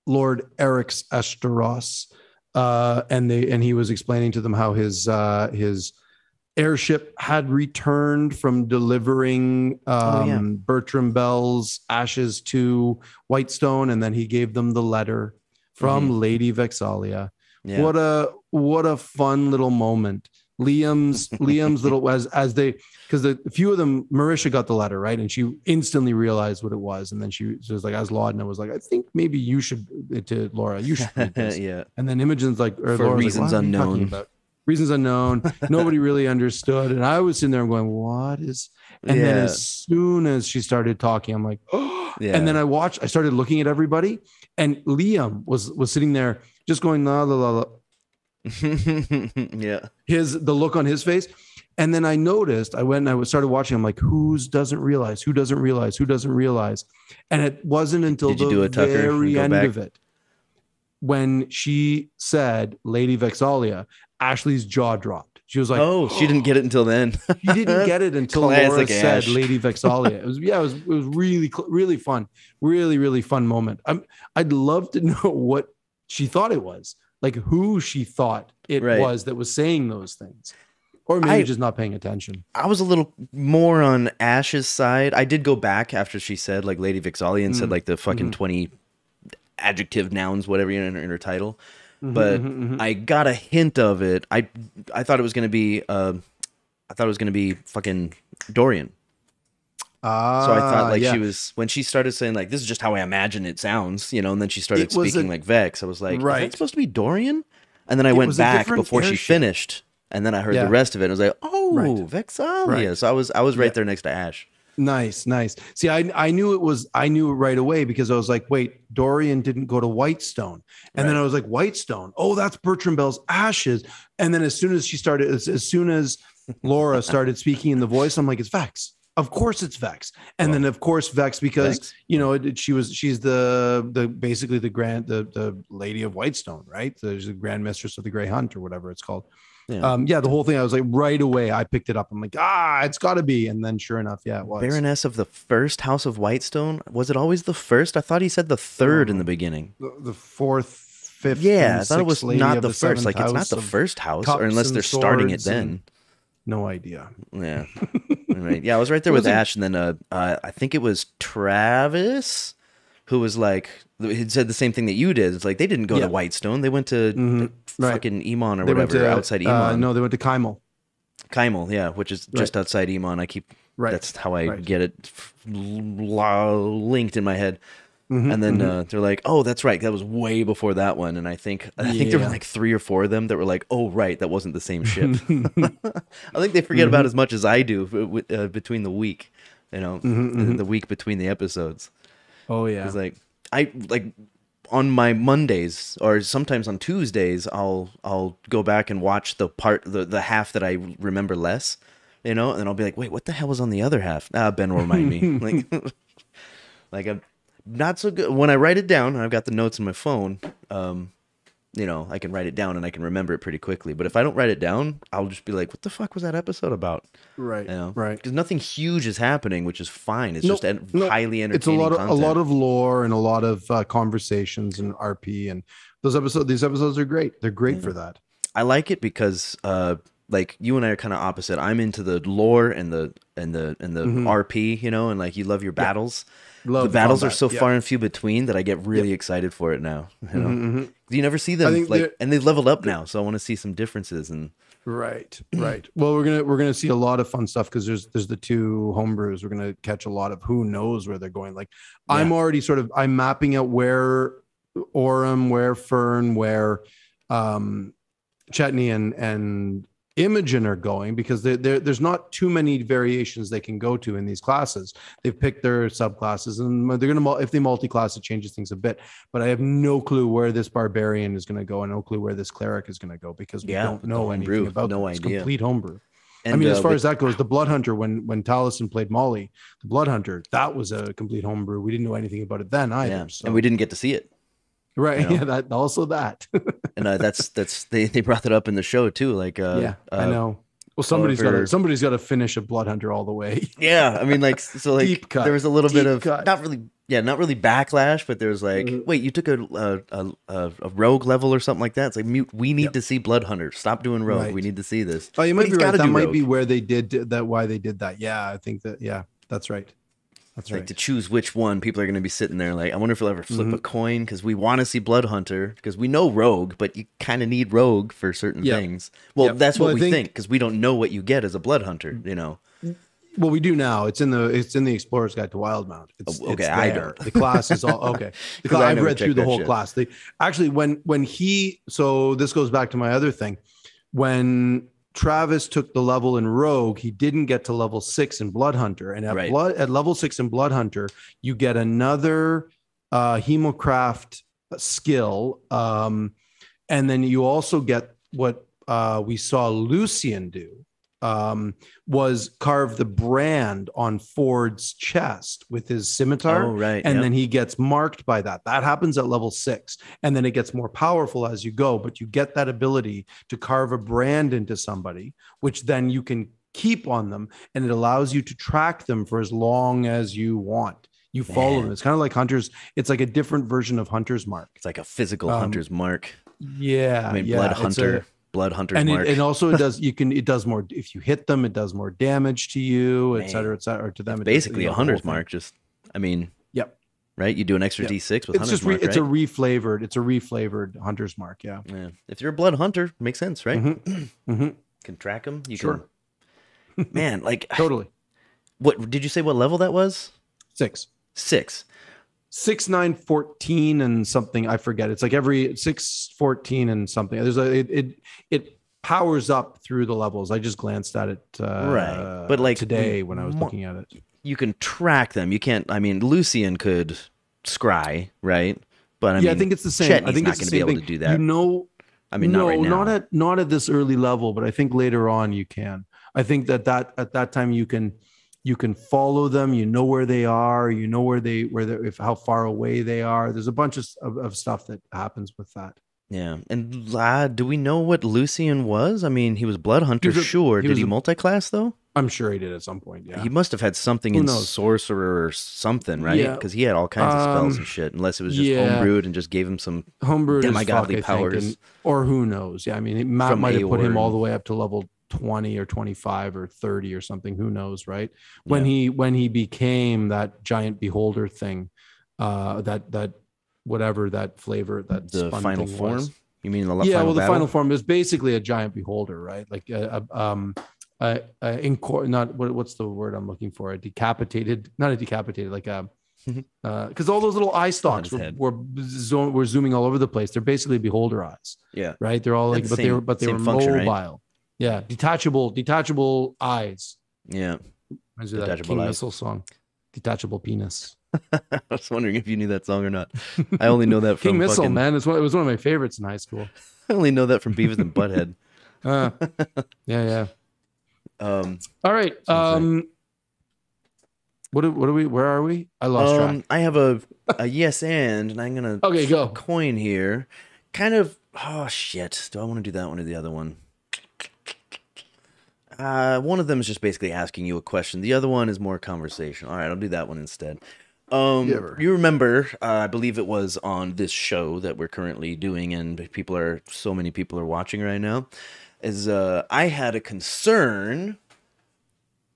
Lord Eric's Esteros, and he was explaining to them how his airship had returned from delivering Bertram Bell's ashes to Whitestone, and then he gave them the letter from Lady Vexalia. Yeah. What a fun little moment. Liam's little as they, because a few of them, Marisha got the letter, right, and she instantly realized what it was, and then she was like, as Laudna was like, I think maybe you should, to Laura, you should read this. Yeah. And then Imogen's like, or for Laura's reasons like, unknown. Reasons unknown. Nobody really understood. And I was sitting there going, what is... And then as soon as she started talking, I'm like, oh. Yeah. And then I started looking at everybody. And Liam was sitting there just going, la, la, la, la. Yeah. The look on his face. And then I noticed, I went and I started watching. I'm like, who doesn't realize? And it wasn't until the very end of it, when she said Lady Vexalia, Ashley's jaw dropped. She was like, "Oh, she didn't get it until then." She didn't get it until Laura said Lady Vexalia. It was really, really fun, really fun moment. I'd love to know what she thought it was, like who she thought it was that was saying those things, or maybe just not paying attention. I was a little more on Ash's side. I did go back after she said like Lady Vexalia and said like the fucking 20 adjective nouns, whatever in her title. But I got a hint of it. I thought it was gonna be fucking Dorian. So I thought like she was, when she started saying like, this is just how I imagine it sounds, you know, and then she started speaking like Vex. I was like, is that supposed to be Dorian? And then I went back before she finished, and then I heard the rest of it. And I was like, oh, Vexalia. So I was right there next to Ash. Nice. See, I knew it right away, because I was like, wait, Dorian didn't go to Whitestone. And then I was like, Whitestone. Oh, that's Bertram Bell's ashes. And then as soon as Laura started speaking in the voice, I'm like, it's Vex. Of course it's Vex. And then of course Vex, because you know, she's the basically the lady of Whitestone, right? There's the Grand Mistress of the Grey Hunt, or whatever it's called. The whole thing, I was like, right away I picked it up. I'm like, it's got to be. And then sure enough, it was Baroness of the first House of Whitestone. Was it always the first? I thought he said the third in the beginning. The fourth, fifth. Yeah, I thought it was not the first. Like, it's not the first house, or unless they're starting it then. No idea. Yeah. Right. Yeah, I was right there with Ash, and then I think it was Travis who was like, he said the same thing that you did. It's like, they didn't go to Whitestone. They went to fucking Emon or whatever, outside Emon. No, they went to Kymel. Kymel, yeah, which is just outside Emon. That's how I get it linked in my head. And then they're like, oh, that's right. That was way before that one. And I think there were like 3 or 4 of them that were like, oh, right, that wasn't the same ship. I think they forget about as much as I do between the week, you know, the week between the episodes. Oh yeah. It's like, I like on my Mondays or sometimes on Tuesdays, I'll go back and watch the half that I remember less, you know, and then I'll be like, wait, what the hell was on the other half? Ben will remind me. Like I'm not so good when I write it down, and I've got the notes in my phone. You know, I can write it down and I can remember it pretty quickly. But if I don't write it down, I'll just be like, what the fuck was that episode about? Right. You know? Right. Because nothing huge is happening, which is fine. It's just highly entertaining. It's a lot of lore and a lot of conversations and RP, and these episodes are great. They're great for that. I like it because like you and I are kind of opposite. I'm into the lore and the RP, you know, and like you love your battles. Love The battles are combat. so Yeah. far and few between that I get really excited for it now. You know, you never see them think like, and they've leveled up now, so I want to see some differences. And right. Well, we're gonna see a lot of fun stuff because there's the two homebrews. We're gonna catch a lot of who knows where they're going. Like I'm already I'm mapping out where Orem, where Fern, where Chetney and Imogen are going, because there's not too many variations they can go to in these classes. They've picked their subclasses, and they're gonna, if they multi-class, it changes things a bit. But I have no clue where this barbarian is gonna go, and no clue where this cleric is gonna go, because we don't know anything about them. It's complete homebrew. And, I mean, as far as that goes, the Blood Hunter, when Taliesin played Molly, the Blood Hunter, that was a complete homebrew. We didn't know anything about it then either. So. And we didn't get to see it. Right. You know? Yeah. That also that. And they brought it up in the show too. Like, I know. Well, somebody's got to finish a Blood Hunter all the way. Yeah. I mean, like, so like there was a little bit of not really backlash, but there's like, wait, you took a rogue level or something like that. It's like, we need to see Blood Hunter. Stop doing rogue. Right. We need to see this. Oh, you might be right. That might be where they did that. Why they did that. Yeah, I think that. Yeah, that's right. That's right. Like to choose which one, people are going to be sitting there like, I wonder if we'll ever flip a coin, because we want to see Blood Hunter, because we know Rogue, but you kind of need Rogue for certain things. Well, that's what we think, because we don't know what you get as a Blood Hunter, you know. Well, we do now. It's in the Explorer's Guide to Wildmount. It's I don't. The class is all okay. I've read through the whole class. Actually, when he, so this goes back to my other thing, when Travis took the level in Rogue, he didn't get to level 6 in Blood Hunter, and at level 6 in Blood Hunter, you get another Hemocraft skill, and then you also get what we saw Lucian do, was carve the brand on Ford's chest with his scimitar. Then he gets marked by that. That happens at level 6, and then it gets more powerful as you go, but you get that ability to carve a brand into somebody, which then you can keep on them, and it allows you to track them for as long as you want. You follow them. It's kind of like Hunter's. It's like a different version of Hunter's Mark. It's like a physical Hunter's Mark. Yeah. I mean, Blood Hunter. Blood Hunter's Mark. And also it does more, if you hit them, it does more damage to you, et cetera, or to them. It's basically a Hunter's Mark. Just, I mean, right? You do an extra D6 with Hunter's Mark, it's a reflavored Hunter's Mark. Yeah. If you're a Blood Hunter, makes sense, right? Can track them. You can. Man, like totally. What did you say? What level that was? 6. 6, 9, 14 and something. I forget. It's like every 6, 14 and something. There's it powers up through the levels. I just glanced at it but like today when I was looking at it. You can track them. You can't. I mean, Lucian could scry, right? But I mean, I think it's the same. Chetney's I think not it's going the to be same able to do that. You know, I mean, not right now. Not at this early level, but I think later on you can. I think that at that time you can follow them. You know where they are. You know how far away they are. There's a bunch of stuff that happens with that. Yeah. And do we know what Lucian was? I mean, he was Blood Hunter, sure. Did he multi-class though? I'm sure he did at some point. Yeah. He must have had something in Sorcerer or something, right? Because he had all kinds of spells and shit. Unless it was just homebrewed and just gave him some demigodly powers, or who knows? Yeah. I mean, Matt might have put him all the way up to level 20 or 25 or 30 or something, who knows, right? When he became that giant beholder thing, that whatever that flavor, that the final form was. You mean the final the final form is basically a giant beholder, right? Like what's the word I'm looking for? Not a decapitated, like because all those little eye stalks were zooming all over the place. They're basically beholder eyes. Yeah. Right. They're all like, they were function, mobile. Right? Yeah. Detachable eyes. Yeah. Reminds me of that King Missile song. Detachable penis. I was wondering if you knew that song or not. I only know that from King Missile, man. It was one of my favorites in high school. I only know that from Beavis and Butthead. Yeah. All right. What are we? Where are we? I lost track. I have a yes and I'm gonna go a coin here. Kind of. Oh shit! Do I want to do that one or the other one? One of them is just basically asking you a question. The other one is more conversation. All right, I'll do that one instead. You remember? I believe it was on this show that we're currently doing, and so many people are watching right now. is I had a concern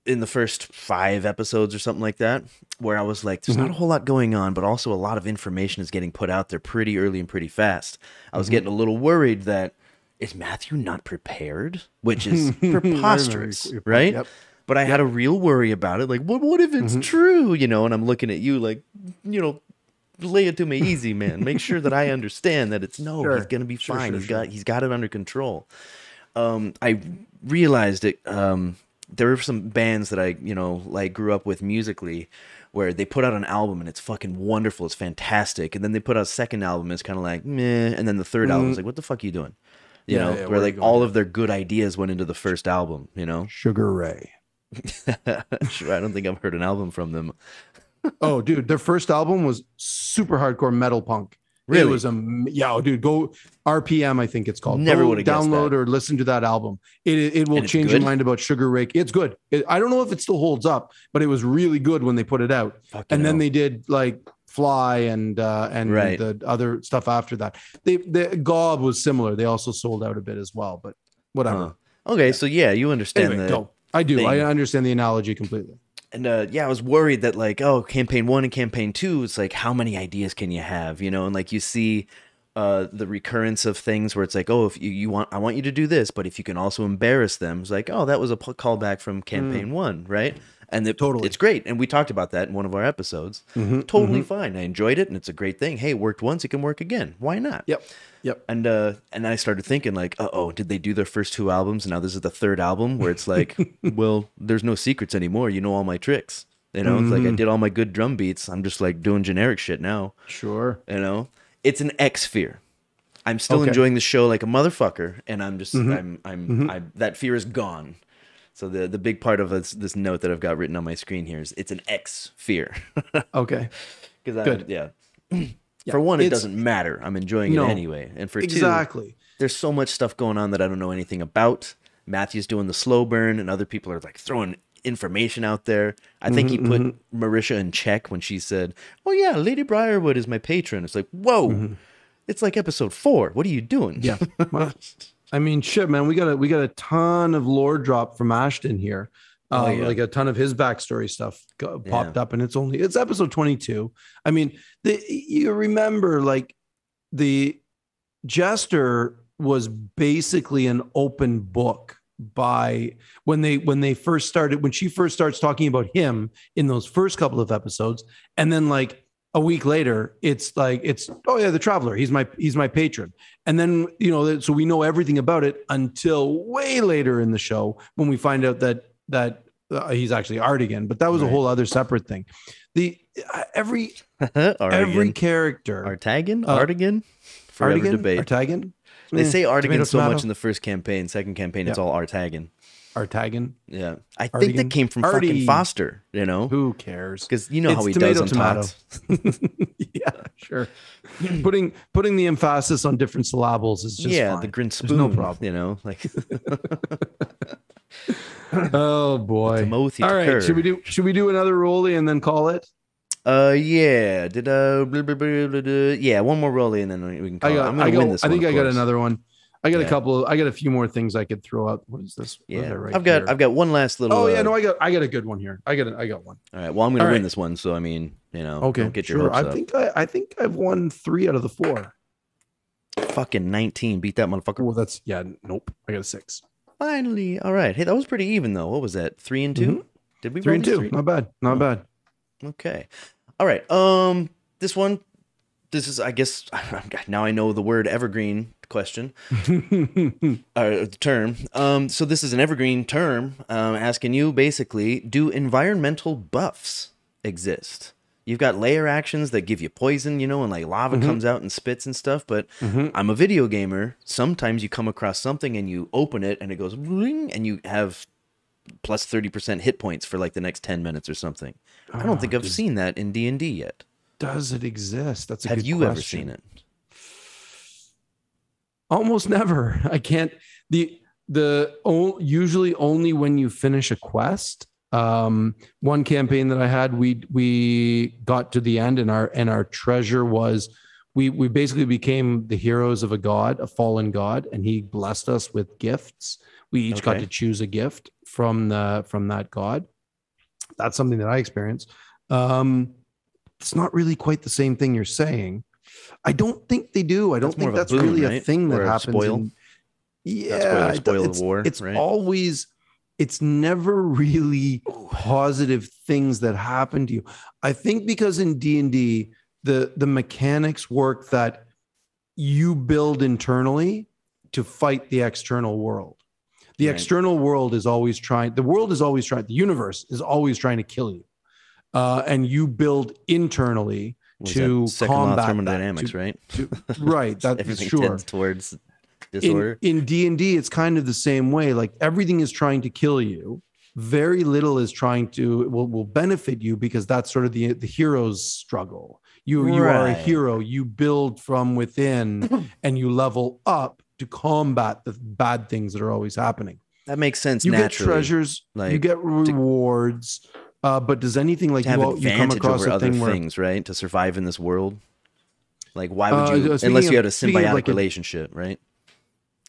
in the first 5 episodes or something like that, where I was like, there's not a whole lot going on, but also a lot of information is getting put out there pretty early and pretty fast. I was getting a little worried that, is Matthew not prepared? Which is preposterous, right? Yep. But I had a real worry about it. Like, what if it's true? You know, and I'm looking at you like, you know, lay it to me easy, man. Make sure that I understand that it's Sure. he's gonna be Sure, fine. sure, He's got it under control. I realized it. There were some bands that I, you know, like grew up with musically, where they put out an album and it's fucking wonderful, it's fantastic, and then they put out a second album and it's kind of like meh, and then the third album is like, what the fuck are you doing? You know, where like all of their good ideas went into the first album. You know, Sugar Ray. Sure, I don't think I've heard an album from them. Oh, dude, their first album was super hardcore metal punk. Really? It was dude, go RPM, I think it's called. Never Go would have guessed download that. or listen to that album. It will And it's change your good? mind about Sugar Ray. It's good. I don't know if it still holds up, but it was really good when they put it out. Fucking and then hell. they did like Fly and Right. the other stuff after that. The Gob was similar. They also sold out a bit as well, but whatever. Okay, so yeah, you understand Anyway, the go. I do. thing. I understand the analogy completely. And yeah, I was worried that like, oh, campaign 1 and campaign 2, it's like, how many ideas can you have, you know? And like you see the recurrence of things where it's like, oh, if you want, I want you to do this, but if you can also embarrass them, it's like, oh, that was a callback from campaign 1, right? And Totally. it's great. And we talked about that in one of our episodes. Totally fine. I enjoyed it, and it's a great thing. Hey, it worked once, it can work again. Why not? Yep. And I started thinking like, oh, did they do their first 2 albums and now this is the 3rd album where it's like, well, there's no secrets anymore. You know all my tricks. You know, it's like I did all my good drum beats. I'm just like doing generic shit now. Sure. You know, it's an X fear. I'm still Okay. enjoying the show like a motherfucker, and I'm just that fear is gone. So the big part of this note that I've got written on my screen here is it's an X fear. Okay. Because Good. Yeah. For one, it it's- doesn't matter. I'm enjoying it No. anyway. And for 2, Exactly. there's so much stuff going on that I don't know anything about. Matthew's doing the slow burn, and other people are like throwing information out there. I think he put Marisha in check when she said, "Oh yeah, Lady Briarwood is my patron." It's like, whoa, it's like episode 4. What are you doing? Yeah. Well, I mean, shit, man. We got a ton of lore drop from Ashton here. Yeah. Like a ton of his backstory stuff popped up, and it's episode 22. I mean, you remember like the Jester was basically an open book by when she first starts talking about him in those first couple of episodes, and then like a week later it's oh yeah, the Traveler, he's my patron, and then you know, so we know everything about it until way later in the show when we find out that he's actually Artigan, but that was a whole other separate thing. Every character Artigan, forever Artigan, debate. Artagan. They say Artigan Tomato, so tomato. much in the first campaign. Second campaign, it's all Artagan. Artagan. Yeah, I think that Artigan. came from Artie. fucking Foster. You know, Who cares? because you know It's how he tomato, does on tomato. Tots. Yeah, sure. Putting the emphasis on different syllables is just fine. the grin There's spoon. no problem. You know, like Oh boy. Timothy All right. Tucker. Should we do another rollie and then call it? yeah. Did yeah, one more rollie and then we can call it. I'm gonna win this. I think one, I of got course. another one. I got Yeah. I got a few more things I could throw out. What is this? What did Yeah, I write I've here? got one last little. Oh yeah, no, I got a good one here. I got one. All right. Well, I'm gonna All win right. this one, so I mean, you know, Okay, don't get your sure. hopes up. I think I've won 3 out of the 4. Fucking 19, beat that motherfucker. Well, that's nope. I got a 6. Finally, all right. Hey, that was pretty even though. What was that? 3 and 2? Did we 3 roll and these 2. Not bad. Not bad. Okay. All right. This one. This is, I guess, now I know the word evergreen question or term. So this is an evergreen term. Asking you basically, do environmental buffs exist? You've got layer actions that give you poison, you know, and like lava comes out and spits and stuff. But I'm a video gamer. Sometimes you come across something and you open it and it goes ring, and you have plus 30% hit points for like the next 10 minutes or something. I don't think I've seen that in D&D yet. Does it exist? That's a Have good you question. ever seen it? Almost never. I can't. Usually only when you finish a quest. One campaign that I had, we got to the end, and our treasure was we basically became the heroes of a god, a fallen god, and he blessed us with gifts. We each got to choose a gift from that god. That's something that I experienced. It's not really quite the same thing you're saying. I don't think they do. I don't think that's boon, really a thing that happens. Spoil the war. It's always, it's never really positive things that happen to you. I think because in D&D, the mechanics work that you build internally to fight the external world. The external world is always trying, the universe is always trying to kill you. And you build internally to combat thermodynamics, right? Right. That's everything sure. tends towards disorder. In D&D, it's kind of the same way. Like everything is trying to kill you. Very little is trying to will benefit you, because that's sort of the hero's struggle. You are a hero. You build from within and you level up to combat the bad things that are always happening. That makes sense. You naturally. get treasures, you get rewards. But does anything like you come across over a other thing where, things, right? To survive in this world, like why would you? Unless you had a symbiotic relationship, right?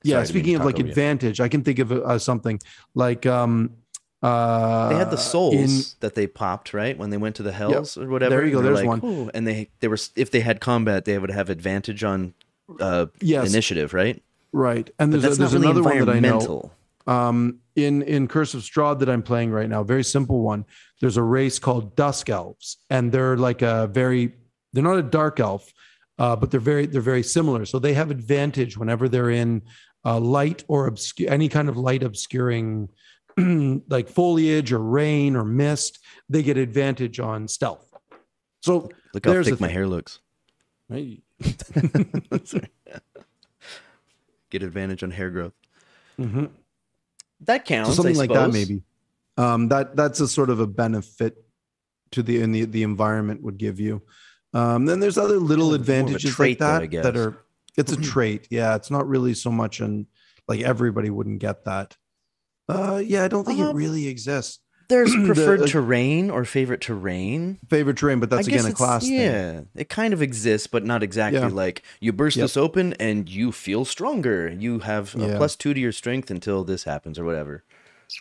Yeah. Speaking of like advantage, I can think of something like they had the souls that they popped right when they went to the hells or whatever. There you go. There's like, one. oh, and they were, if they had combat, they would have advantage on initiative, right? Right. And there's really another one that I know. In Curse of Strahd that I'm playing right now, very simple one. There's a race called Dusk Elves, and they're like they're not a dark elf, but they're very similar. So they have advantage whenever they're in light or any kind of light obscuring like foliage or rain or mist. They get advantage on stealth. So look how thick my hair looks. Hey. Get advantage on hair growth. Mm-hmm. That counts. So something like that, maybe. That's a sort of a benefit to the environment would give you. Then there's other little advantages like that that are. It's a trait. Yeah, it's not really so much, and like everybody wouldn't get that. Yeah, I don't think it really exists. There's preferred terrain or favorite terrain. Favorite terrain, but that's again a class thing. Yeah, it kind of exists, but not exactly. Like you burst this open and you feel stronger. You have a +2 to your strength until this happens or whatever.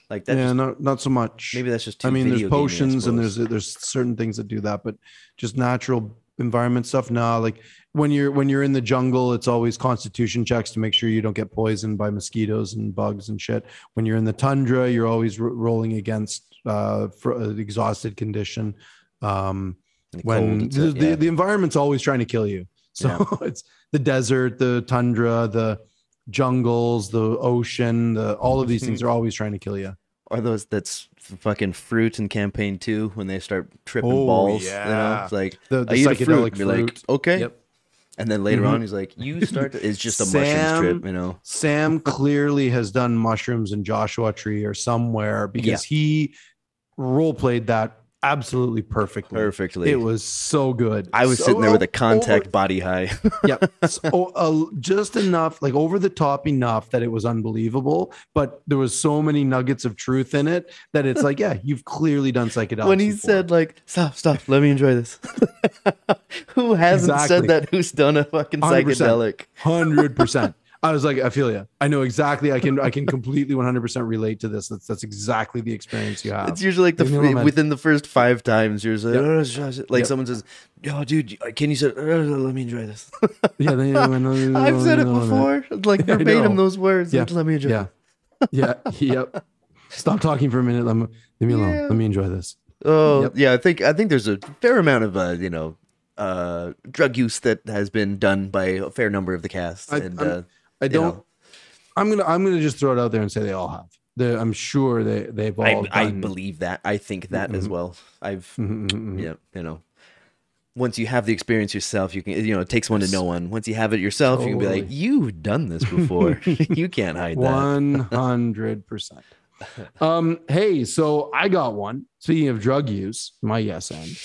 Like that. Yeah, not so much. Maybe that's just too there's potions and there's certain things that do that, but just natural environment stuff. Nah, like when you're in the jungle, it's always constitution checks to make sure you don't get poisoned by mosquitoes and bugs and shit. When you're in the tundra, you're always rolling against for an exhausted condition. When the environment's always trying to kill you. So it's the desert, the tundra, the jungles, the ocean, all of these things are always trying to kill you. Or that's fucking fruit in campaign 2 when they start tripping balls. Yeah. You know, it's like the psychedelic fruit. Like, okay. Yep. And then later on, he's like, you start to, it's just a mushroom trip, you know. Sam clearly has done mushrooms in Joshua Tree or somewhere, because he role played that absolutely perfectly. It was so good. I was sitting there with a contact body high. So, just enough, like over the top enough that it was unbelievable, but there was so many nuggets of truth in it that it's like, yeah, you've clearly done psychedelics. When he said like, stop, let me enjoy this. Who hasn't said that? Who's done a fucking psychedelic? 100%. I was like, I feel you. I know exactly. I can completely 100% relate to this. That's exactly the experience you have. It's usually like within the first 5 times, you're like, someone says, "Yo, dude, can you say, let me enjoy this?" I've said it before, like verbatim those words. Just let me enjoy. Yep. Stop talking for a minute. Leave me alone. Let me enjoy this. Oh, yeah. I think there's a fair amount of drug use that has been done by a fair number of the cast. I'm gonna just throw it out there and say they all have. I'm sure they've all. I believe that. I think that as well. Once you have the experience yourself, you can. It takes one to know one. Once you have it yourself, you can be like, you've done this before. You can't hide that. 100%. Hey, so I got one. Speaking of drug use, my yes end.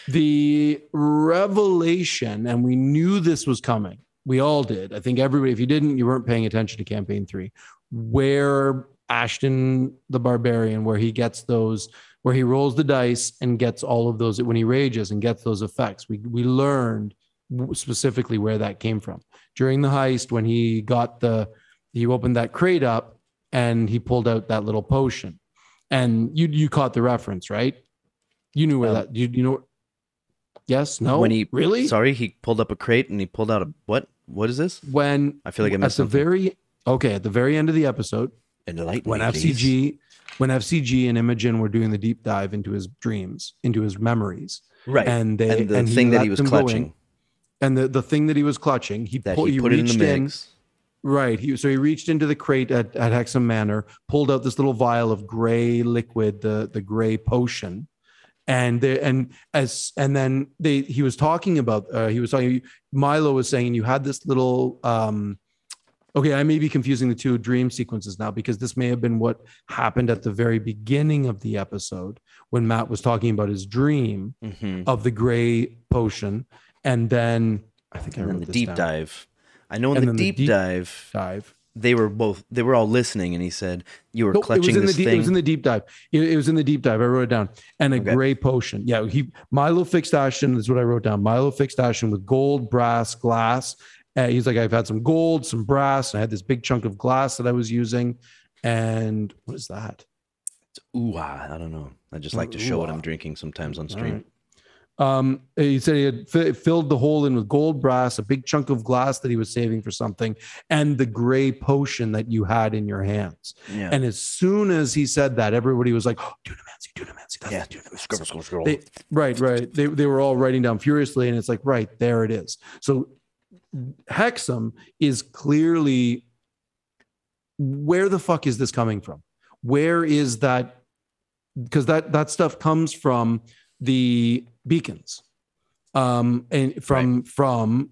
The revelation, and we knew this was coming. We all did. I think everybody, if you didn't, you weren't paying attention to campaign 3, where Ashton the Barbarian, where he rolls the dice and gets all of those, when he rages and gets those effects. We learned specifically where that came from. During the heist, when he opened that crate up and he pulled out that little potion, and you caught the reference, right? You knew where that you know. Yes, no, when he really? Sorry, he pulled up a crate and he pulled out a what? What is this? When I feel like I missed something. At the very end of the episode, when FCG and Imogen were doing the deep dive into his dreams, into his memories, right? And the thing that he was clutching, and the thing that he was clutching, he put it in the mix. Right. He reached into the crate at Hexham Manor, pulled out this little vial of gray liquid, the gray potion. And then he was talking about Milo was saying you had this little okay, I may be confusing the two dream sequences now, because this may have been what happened at the very beginning of the episode when Matt was talking about his dream of the gray potion, and then I think I wrote the this deep down. dive. I know in the deep dive they were all listening, and he said you were clutching this thing. It was in the deep dive. It was in the deep dive. I wrote it down. And a gray potion. Yeah, Milo fixed Ashton. That's what I wrote down. Milo fixed Ashton with gold, brass, glass. He's like, I've had some gold, some brass, and I had this big chunk of glass that I was using. And what is that? It's I don't know. I just like to show what I'm drinking sometimes on stream. He said he had filled the hole in with gold, brass, a big chunk of glass that he was saving for something, and the gray potion that you had in your hands. Yeah. And as soon as he said that, everybody was like, oh, Dunamancy. That's Dunamancy. Right. They were all writing down furiously, and it's like, right, there it is. So Hexham is clearly, where the fuck is this coming from? Where is that? Because that stuff comes from the beacons, and from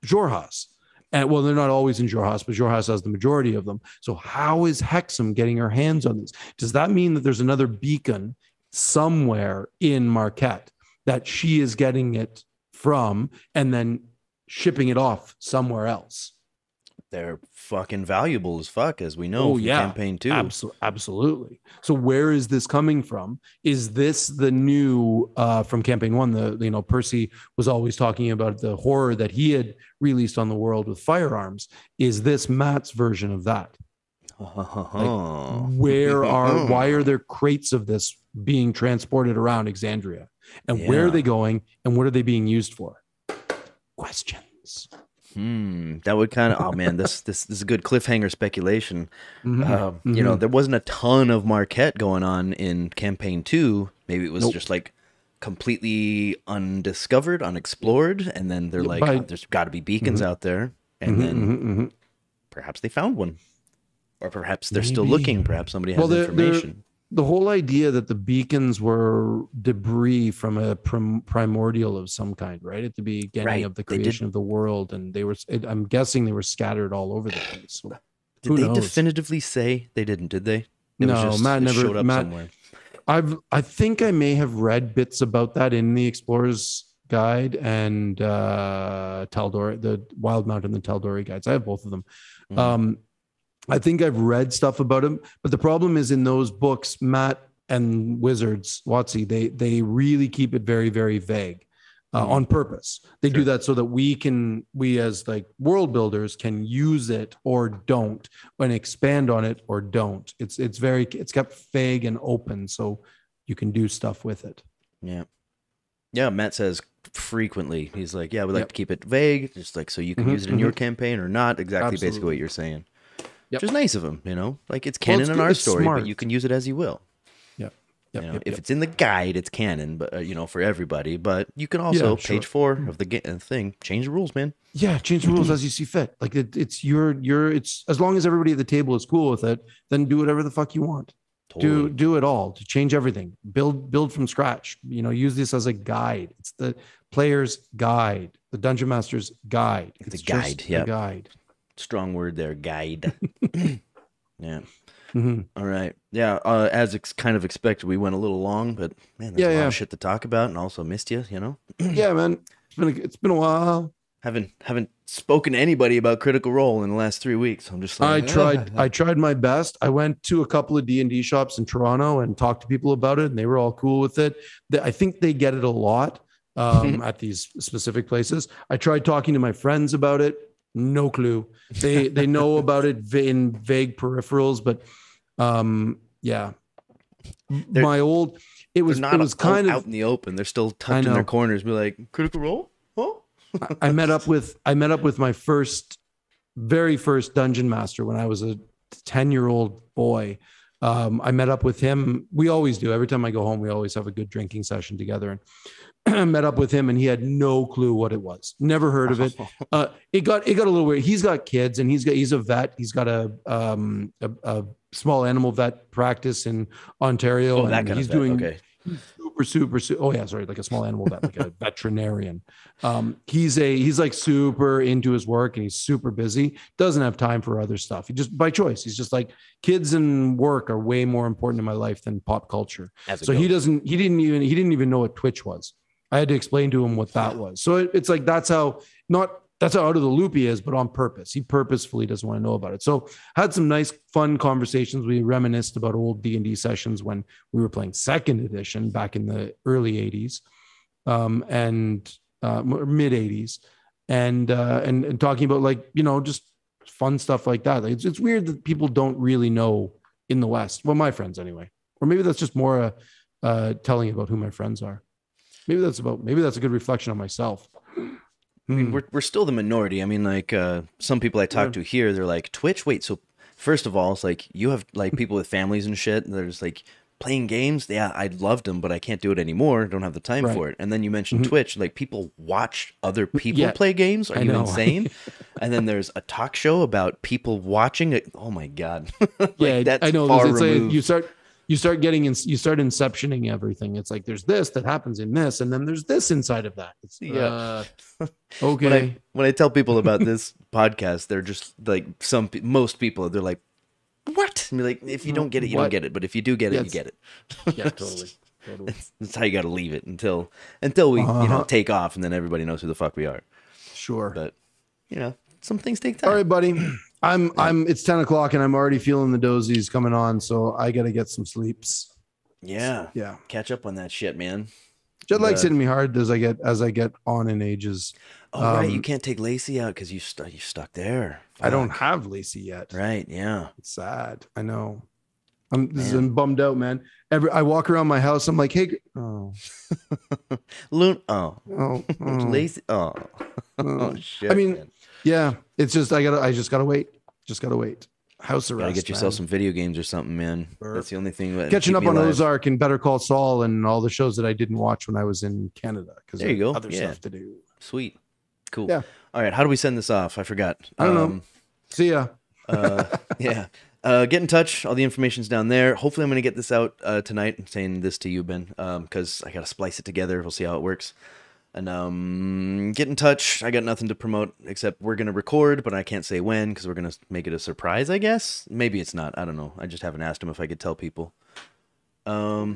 Xhorhas. And well, they're not always in Xhorhas, but Xhorhas has the majority of them. So how is Hexham getting her hands on these? Does that mean that there's another beacon somewhere in Marquette that she is getting it from and then shipping it off somewhere else? They're fucking valuable as fuck, as we know from campaign 2. Absolutely. So where is this coming from? Is this the new from campaign 1? Percy was always talking about the horror that he had released on the world with firearms. Is this Matt's version of that? Why are there crates of this being transported around Exandria? And where are they going? And what are they being used for? Questions. That would kind of, oh man, this is a good cliffhanger speculation. There wasn't a ton of Marquette going on in campaign 2. Maybe it was just like completely undiscovered, unexplored, and then they're there's got to be beacons out there, and then perhaps they found one, or perhaps they're still looking. Perhaps somebody has information. The whole idea that the beacons were debris from a primordial of some kind, right? At the beginning of the creation of the world. And I'm guessing they were scattered all over the place. So did they definitively say they didn't, did they? Matt never showed up somewhere. I think I may have read bits about that in the Explorer's Guide and Tal'Dorei, the Wild Mountain and the Tal'Dorei guides. I have both of them. I think I've read stuff about him, but the problem is in those books, Matt and Wizards, WotC, they really keep it very, very vague on purpose. They do that so that we as like world builders can use it or don't, and expand on it or don't. It's kept vague and open so you can do stuff with it. Yeah, Matt says frequently, he's like, we like to keep it vague, just like so you can use it in your campaign or not. Exactly. Basically what you're saying. Which is nice of him, like it's canon in our story, but you can use it as you will. If it's in the guide, it's canon, but for everybody. But you can also page 4 of the thing, change the rules, man. Yeah, change the rules as you see fit. Like it's it's as long as everybody at the table is cool with it, then do whatever the fuck you want. Totally. Do it all to change everything. Build from scratch. Use this as a guide. It's the player's guide, the dungeon master's guide. It's a guide. A guide. Strong word there, guide. All right. As kind of expected, we went a little long, but man, there's a lot of shit to talk about, and also missed you. Yeah, man. It's been a while. Haven't spoken to anybody about Critical Role in the last 3 weeks. I'm just like, I tried my best. I went to a couple of D&D shops in Toronto and talked to people about it, and they were all cool with it. I think they get it a lot. at these specific places. I tried talking to my friends about it. No clue. They know about it in vague peripherals, but yeah. My old it was kind of out in the open. They're still tucked in their corners. Be like, Critical Role? Oh. I met up with my very first dungeon master when I was a 10-year-old boy. I met up with him. We always do. Every time I go home, we always have a good drinking session together. And I met up with him, and he had no clue what it was. Never heard of it. It got a little weird. He's got kids, and he's a vet. He's got a small animal vet practice in Ontario. Oh, that kind he's of vet. doing Okay. super. Oh yeah, sorry, like a small animal vet, like a veterinarian. He's like super into his work, and he's super busy. Doesn't have time for other stuff. He just by choice. He's just like, kids and work are way more important in my life than pop culture. So he didn't even know what Twitch was. I had to explain to him what that was. So it's like that's how out of the loop he is, but on purpose. He purposefully doesn't want to know about it. So had some nice, fun conversations. We reminisced about old D&D sessions when we were playing second edition back in the early 80s and mid 80s and talking about, like, just fun stuff like that. Like, it's weird that people don't really know in the West. Well, my friends anyway, or maybe that's just more telling about who my friends are. Maybe that's a good reflection on myself. I mean, we're still the minority. I mean, like some people I talk to here, they're like, Twitch? Wait, so first of all, it's like you have like people with families and shit. And there's like playing games. Yeah, I loved them, but I can't do it anymore. Don't have the time for it. And then you mentioned Twitch. Like, people watch other people play games. Are you insane? And then there's a talk show about people watching it. Oh my God. Like, that's I know. Far it's removed. Like you start inceptioning everything. It's like there's this that happens in this, and then there's this inside of that. It's, okay. When I tell people about this podcast, they're just like most people. They're like, "What?" And be like, "If you don't get it, you don't get it. But if you do get it, you get it." Yeah, totally. That's how you got to leave it until we take off, and then everybody knows who the fuck we are. Sure. But some things take time. All right, buddy. It's 10 o'clock and I'm already feeling the dozies coming on, so I got to get some sleeps. Yeah. Yeah. Catch up on that shit, man. Jet lag's hitting me hard as I get on in ages. Oh, right. You can't take Lacey out because you stuck there. Fuck. I don't have Lacey yet. Right. Yeah. It's sad. I know. I'm bummed out, man. I walk around my house. I'm like, hey, Loon. Lacey. Shit. I mean, man. Yeah, it's just I just gotta wait. House arrest. Gotta get yourself some video games or something, man. That's the only thing. Catching up on Ozark and Better Call Saul and all the shows that I didn't watch when I was in Canada because there you go. Other stuff to do. Sweet, cool. Yeah. All right, how do we send this off? I forgot. I don't know. See ya. Yeah. Get in touch. All the information's down there. Hopefully, I'm going to get this out tonight. I'm saying this to you, Ben, because I got to splice it together. We'll see how it works. And get in touch. I got nothing to promote except we're going to record, but I can't say when because we're going to make it a surprise, I guess. Maybe it's not. I don't know. I just haven't asked him if I could tell people. Yeah,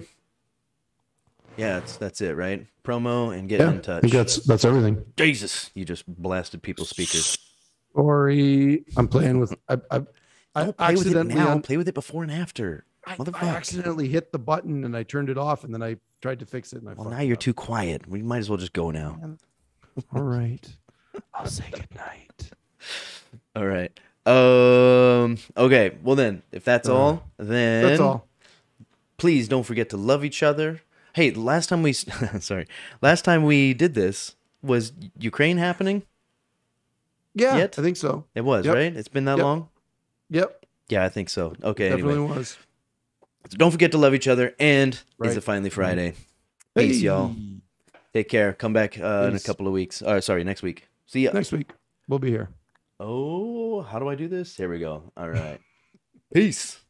that's it, right? Promo and get in touch. I think that's everything. Jesus, you just blasted people's speakers. Sorry, I'm playing with. I play with it now. Play with it before and after. I accidentally hit the button and I turned it off, and then I tried to fix it. And now you're too quiet. We might as well just go now. All right. I'll say goodnight. All right. Okay. Well then, if that's all, then that's all. Please don't forget to love each other. Hey, last time we did this, was Ukraine happening? Yeah, yet? I think so. It was, right? It's been that long? Yep. Yeah, I think so. Okay, definitely anyway. Was. So don't forget to love each other, and is it finally Friday? Hey. Peace, y'all. Take care. Come back in a couple of weeks. Sorry, next week. See ya. Next week. We'll be here. Oh, how do I do this? Here we go. All right. Peace.